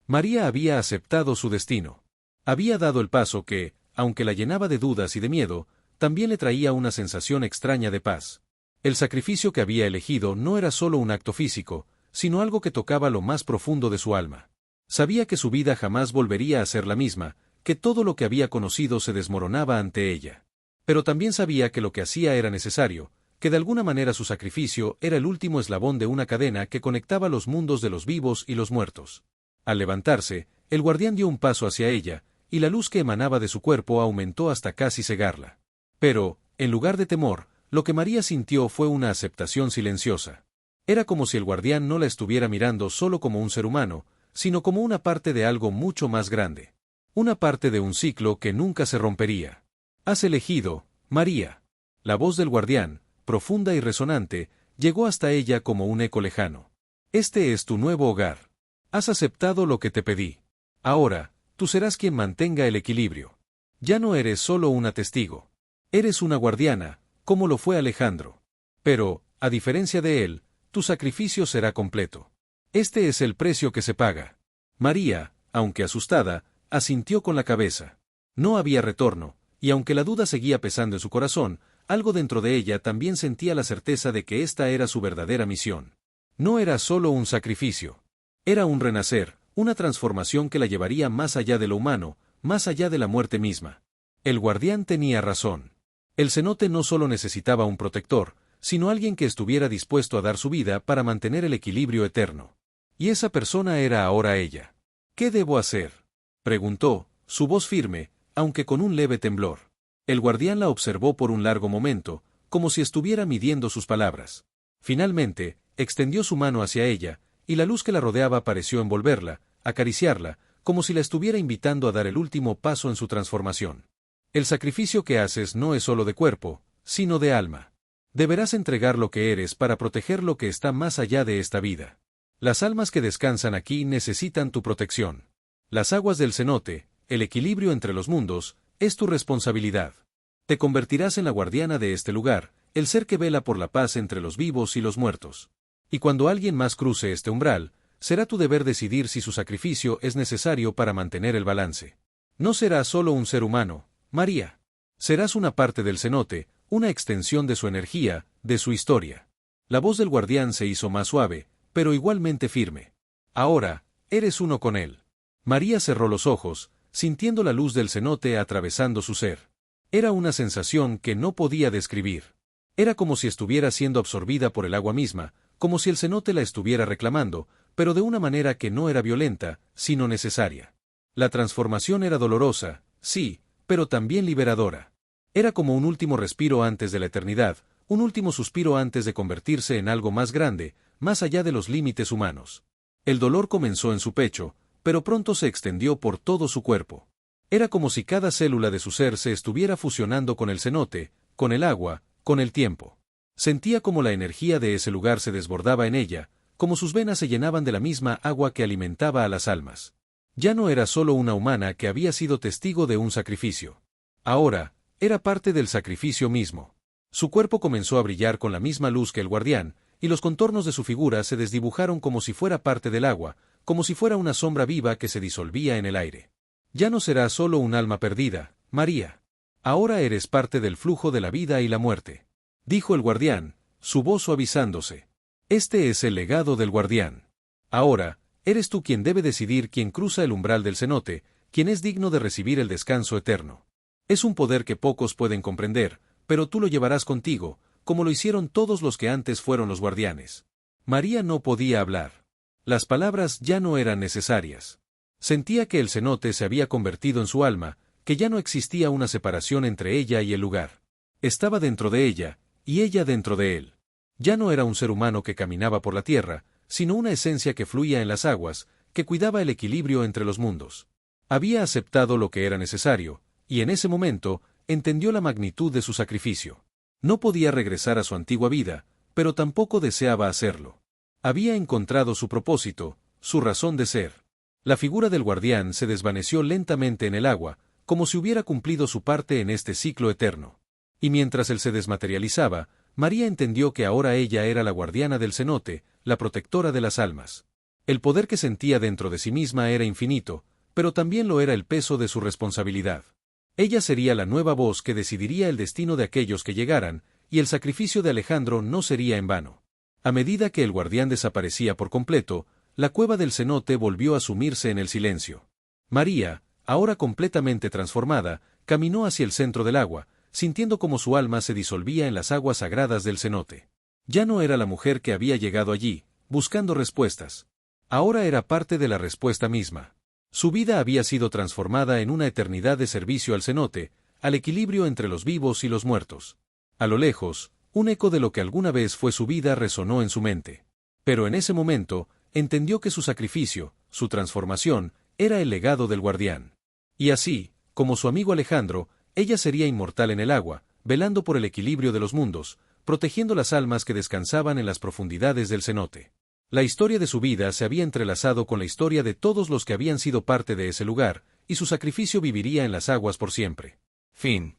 Speaker 1: María había aceptado su destino. Había dado el paso que, aunque la llenaba de dudas y de miedo, también le traía una sensación extraña de paz. El sacrificio que había elegido no era solo un acto físico, sino algo que tocaba lo más profundo de su alma. Sabía que su vida jamás volvería a ser la misma, que todo lo que había conocido se desmoronaba ante ella. Pero también sabía que lo que hacía era necesario, que de alguna manera su sacrificio era el último eslabón de una cadena que conectaba los mundos de los vivos y los muertos. Al levantarse, el guardián dio un paso hacia ella, y la luz que emanaba de su cuerpo aumentó hasta casi cegarla. Pero, en lugar de temor, lo que María sintió fue una aceptación silenciosa. Era como si el guardián no la estuviera mirando solo como un ser humano, sino como una parte de algo mucho más grande. Una parte de un ciclo que nunca se rompería. Has elegido, María. La voz del guardián, profunda y resonante, llegó hasta ella como un eco lejano. Este es tu nuevo hogar. Has aceptado lo que te pedí. Ahora, tú serás quien mantenga el equilibrio. Ya no eres solo una testigo. Eres una guardiana, como lo fue Alejandro. Pero, a diferencia de él, tu sacrificio será completo. Este es el precio que se paga. María, aunque asustada, asintió con la cabeza. No había retorno, y aunque la duda seguía pesando en su corazón, algo dentro de ella también sentía la certeza de que esta era su verdadera misión. No era solo un sacrificio. Era un renacer, una transformación que la llevaría más allá de lo humano, más allá de la muerte misma. El guardián tenía razón. El cenote no solo necesitaba un protector, sino alguien que estuviera dispuesto a dar su vida para mantener el equilibrio eterno. Y esa persona era ahora ella. ¿Qué debo hacer?, preguntó, su voz firme, aunque con un leve temblor. El guardián la observó por un largo momento, como si estuviera midiendo sus palabras. Finalmente, extendió su mano hacia ella, y la luz que la rodeaba pareció envolverla, acariciarla, como si la estuviera invitando a dar el último paso en su transformación. El sacrificio que haces no es solo de cuerpo, sino de alma. Deberás entregar lo que eres para proteger lo que está más allá de esta vida. Las almas que descansan aquí necesitan tu protección. Las aguas del cenote, el equilibrio entre los mundos, es tu responsabilidad. Te convertirás en la guardiana de este lugar, el ser que vela por la paz entre los vivos y los muertos. Y cuando alguien más cruce este umbral, será tu deber decidir si su sacrificio es necesario para mantener el balance. No serás solo un ser humano, María. Serás una parte del cenote, una extensión de su energía, de su historia. La voz del guardián se hizo más suave, pero igualmente firme. Ahora, eres uno con él. María cerró los ojos, sintiendo la luz del cenote atravesando su ser. Era una sensación que no podía describir. Era como si estuviera siendo absorbida por el agua misma, como si el cenote la estuviera reclamando, pero de una manera que no era violenta, sino necesaria. La transformación era dolorosa, sí, pero también liberadora. Era como un último respiro antes de la eternidad, un último suspiro antes de convertirse en algo más grande, más allá de los límites humanos. El dolor comenzó en su pecho, pero pronto se extendió por todo su cuerpo. Era como si cada célula de su ser se estuviera fusionando con el cenote, con el agua, con el tiempo. Sentía como la energía de ese lugar se desbordaba en ella, como sus venas se llenaban de la misma agua que alimentaba a las almas. Ya no era solo una humana que había sido testigo de un sacrificio. Ahora, era parte del sacrificio mismo. Su cuerpo comenzó a brillar con la misma luz que el guardián, y los contornos de su figura se desdibujaron como si fuera parte del agua, como si fuera una sombra viva que se disolvía en el aire. Ya no serás solo un alma perdida, María. Ahora eres parte del flujo de la vida y la muerte, dijo el guardián, su voz suavizándose. Este es el legado del guardián. Ahora, eres tú quien debe decidir quién cruza el umbral del cenote, quien es digno de recibir el descanso eterno. Es un poder que pocos pueden comprender, pero tú lo llevarás contigo, como lo hicieron todos los que antes fueron los guardianes. María no podía hablar. Las palabras ya no eran necesarias. Sentía que el cenote se había convertido en su alma, que ya no existía una separación entre ella y el lugar. Estaba dentro de ella, y ella dentro de él. Ya no era un ser humano que caminaba por la tierra, sino una esencia que fluía en las aguas, que cuidaba el equilibrio entre los mundos. Había aceptado lo que era necesario, y en ese momento, entendió la magnitud de su sacrificio. No podía regresar a su antigua vida, pero tampoco deseaba hacerlo. Había encontrado su propósito, su razón de ser. La figura del guardián se desvaneció lentamente en el agua, como si hubiera cumplido su parte en este ciclo eterno. Y mientras él se desmaterializaba, María entendió que ahora ella era la guardiana del cenote, la protectora de las almas. El poder que sentía dentro de sí misma era infinito, pero también lo era el peso de su responsabilidad. Ella sería la nueva voz que decidiría el destino de aquellos que llegaran, y el sacrificio de Alejandro no sería en vano. A medida que el guardián desaparecía por completo, la cueva del cenote volvió a sumirse en el silencio. María, ahora completamente transformada, caminó hacia el centro del agua, sintiendo como su alma se disolvía en las aguas sagradas del cenote. Ya no era la mujer que había llegado allí, buscando respuestas. Ahora era parte de la respuesta misma. Su vida había sido transformada en una eternidad de servicio al cenote, al equilibrio entre los vivos y los muertos. A lo lejos, un eco de lo que alguna vez fue su vida resonó en su mente. Pero en ese momento, entendió que su sacrificio, su transformación, era el legado del guardián. Y así, como su amigo Alejandro, ella sería inmortal en el agua, velando por el equilibrio de los mundos, protegiendo las almas que descansaban en las profundidades del cenote. La historia de su vida se había entrelazado con la historia de todos los que habían sido parte de ese lugar, y su sacrificio viviría en las aguas por siempre. Fin.